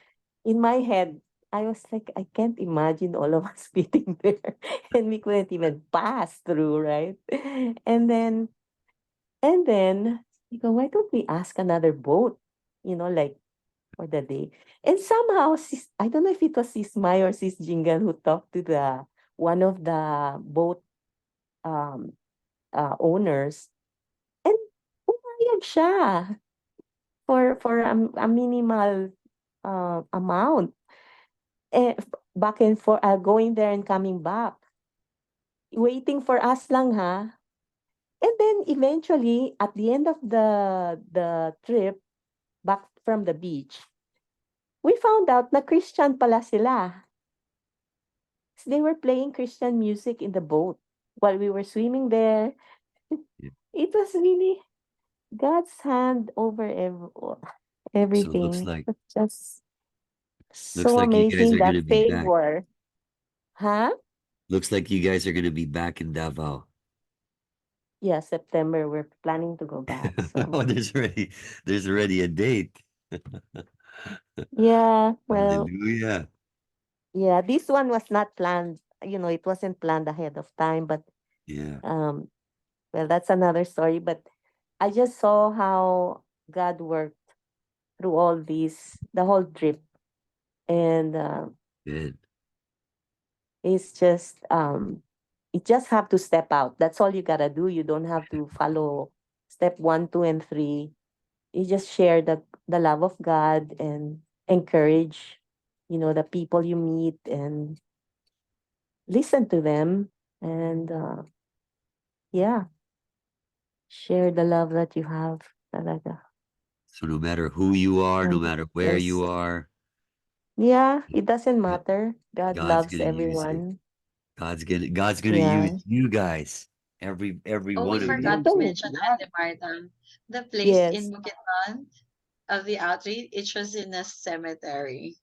in my head, I was like, I can't imagine all of us fitting there and we couldn't even pass through, right? And then And then you go, why don't we ask another boat? Like for the day. And somehow, I don't know if it was Sis Mai or Sis Jingle who talked to the one of the boat um owners, and pumayag siya for a minimal amount. Back and for going there and coming back. Waiting for us lang ha. And then eventually, at the end of the trip, back from the beach, we found out na Christian pala sila. They were playing Christian music in the boat while we were swimming there. Yeah. It was really God's hand over So looks everything. like Just looks so like you guys amazing, are that gonna be back. favor. Huh? Looks like you guys are gonna be back in Davao. Yeah, September, we're planning to go back. Oh, So there's already a date. yeah, well, Hallelujah. yeah, this one was not planned. It wasn't planned ahead of time, but Yeah. um, well, that's another story. But I just saw how God worked through all this, the whole trip, and Good. it's just you just have to step out. That's all you gotta do. You don't have to follow step 1, 2, and 3. You just share the love of God and encourage, the people you meet, and listen to them, and yeah, share the love that you have, talaga. So no matter who you are, no And matter where yes, you are, yeah, it doesn't Go- matter. God God's loves gonna use it. everyone. God's gonna use Yeah. you guys. Every Oh, we one of You you. forgot to can, mention, Ate Marta, the place yes. in Bukidnon. of the outreach, it was in a cemetery.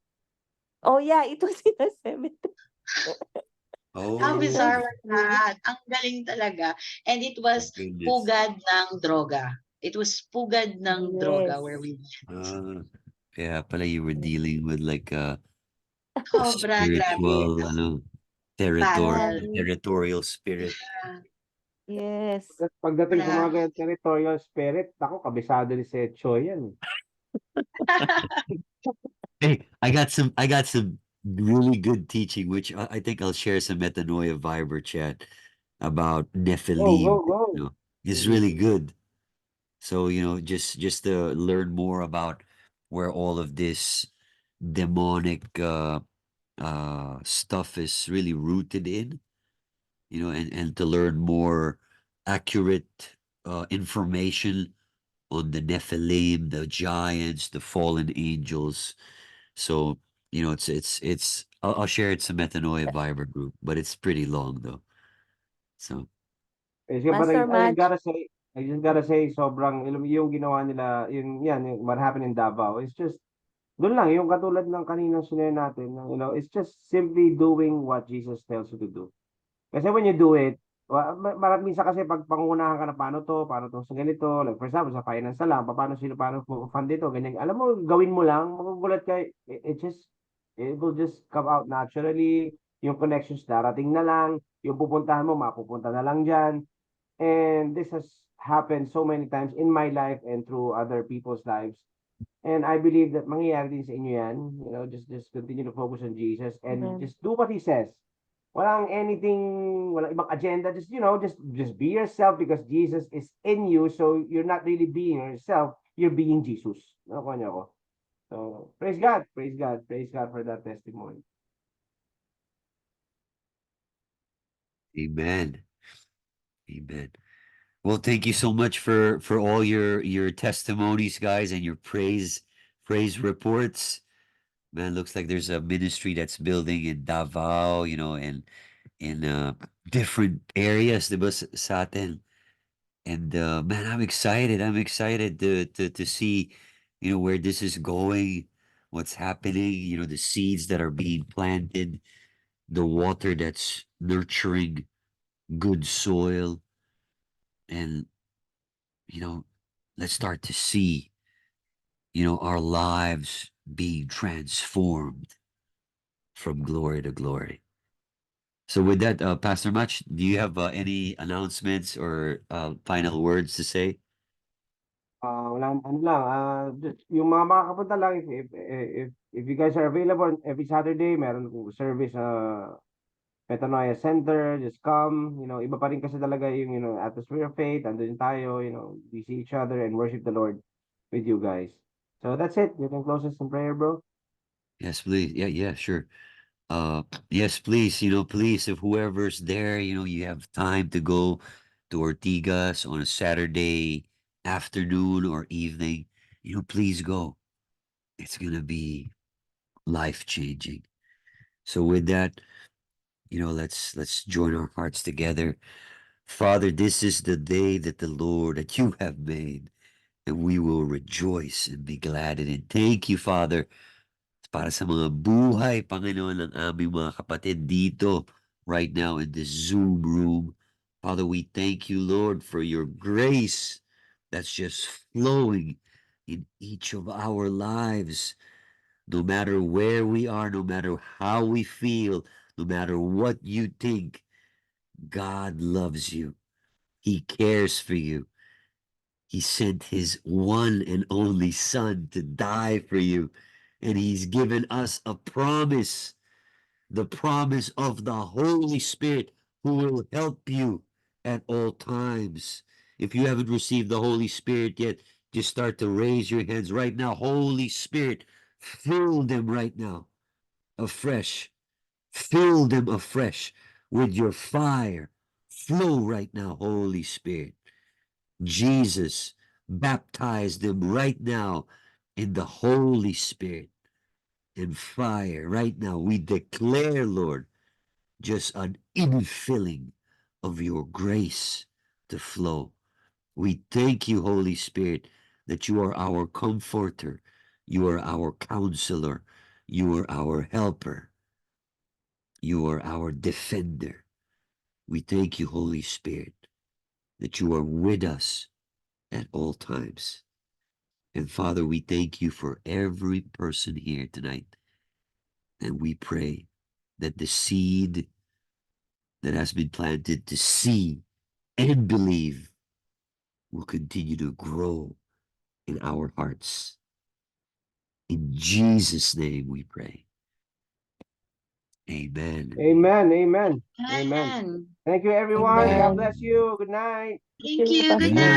Oh yeah, it was in a cemetery. How Oh, It was bizarre was that? Ang galing talaga. And it my was goodness. pugad ng droga. It was pugad ng droga where yes. we went. Ah, kaya pala you were dealing with like a Sobra, grabe. spiritual, ano, Yeah, territorial spirit. yes. Pagdating sa mga Grabe. ganyan territorial spirit, ako, kabisado ni Secho yan. Hey, I got some really good teaching, which I think I'll share some metanoia Viber chat about Go, Nephilim. go, go. You know, it's really Mhm. good. So, you know, just to learn more about where all of this demonic stuff is really rooted in, you know, and to learn more accurate information on the Nephilim, the giants, the fallen angels. So, you know, I'll share it some Metanoia Viber group, but it's pretty long though. So, But Pastor Match. I just gotta say, sobrang, yung ginawa nila, yung what happened in Davao, it's just, doon lang, yung katulad ng kanina sinare natin, it's just simply doing what Jesus tells you to do. Kasi when you do it, minsan kasi pag pangunahan ka na paano to sa ganito, like for example, sa finance na lang, paano fund ito, ganyan. Alam mo, gawin mo lang, magugulat ka, it will just come out naturally, yung connections darating na lang, yung pupuntahan mo, mapupunta na lang dyan. And this has happened so many times in my life and through other people's lives. And I believe that mangyayari din sa inyo yan. Just continue to focus on Jesus and Amen. just do what He says. Walang ibang agenda. Just be yourself because Jesus is in you. So you're not really being yourself. You're being Jesus. Nakuha niyo ako. So, praise God. Praise God. Praise God for that testimony. amen. Amen. Well, thank you so much for all your testimonies, guys, and your praise reports. Man, looks like there's a ministry that's building in Davao, you know, and in different areas, diba, sa atin. And man, I'm excited. I'm excited to see, you know, where this is going, what's happening, you know, the seeds that are being planted, the water that's nurturing good soil, and you know, let's start to see, you know, our lives being transformed from glory to glory. So with that, Pastor Much, do you have any announcements or final words to say? Walang ano lang, yung mga makakapunta lang, if you guys are available every Saturday, meron kong service sa Metanoia Center, just come, iba pa rin kasi talaga yung, atmosphere of faith, andun tayo, we see each other and worship the Lord with you guys. So that's it. You can close us in prayer, bro. Yes, please. Yeah, yeah, sure. Yes, please, you know, please, if whoever's there, you know, you have time to go to Ortigas on a Saturday afternoon or evening, you know, please go. It's gonna be life changing. So with that, you know, let's join our hearts together. Father, this is the day that the Lord that you have made, and we will rejoice and be glad in it. Thank you, Father, para sa mga buhay, Panginoon, ng aming mga kapatid dito right now in this Zoom room. Father, we thank you, Lord, for your grace that's just flowing in each of our lives. No matter where we are, no matter how we feel, no matter what you think, God loves you. He cares for you. He sent his one and only son to die for you. And he's given us a promise, the promise of the Holy Spirit who will help you at all times. If you haven't received the Holy Spirit yet, just start to raise your hands right now. Holy Spirit, fill them right now afresh. Fill them afresh with your fire. Flow right now, Holy Spirit. Jesus, baptize them right now in the Holy Spirit and fire. Right now, we declare, Lord, just an infilling of your grace to flow. We thank you, Holy Spirit, that you are our comforter, you are our counselor, you are our helper, you are our defender. We thank you, Holy Spirit, that you are with us at all times. And Father, we thank you for every person here tonight. And we pray that the seed that has been planted to see and believe will continue to grow in our hearts. In Jesus' name we pray. Amen. Amen. Amen. Amen. Amen. Thank you, everyone. God Amen. bless you. Good night. Thank you. Good Pastor. night.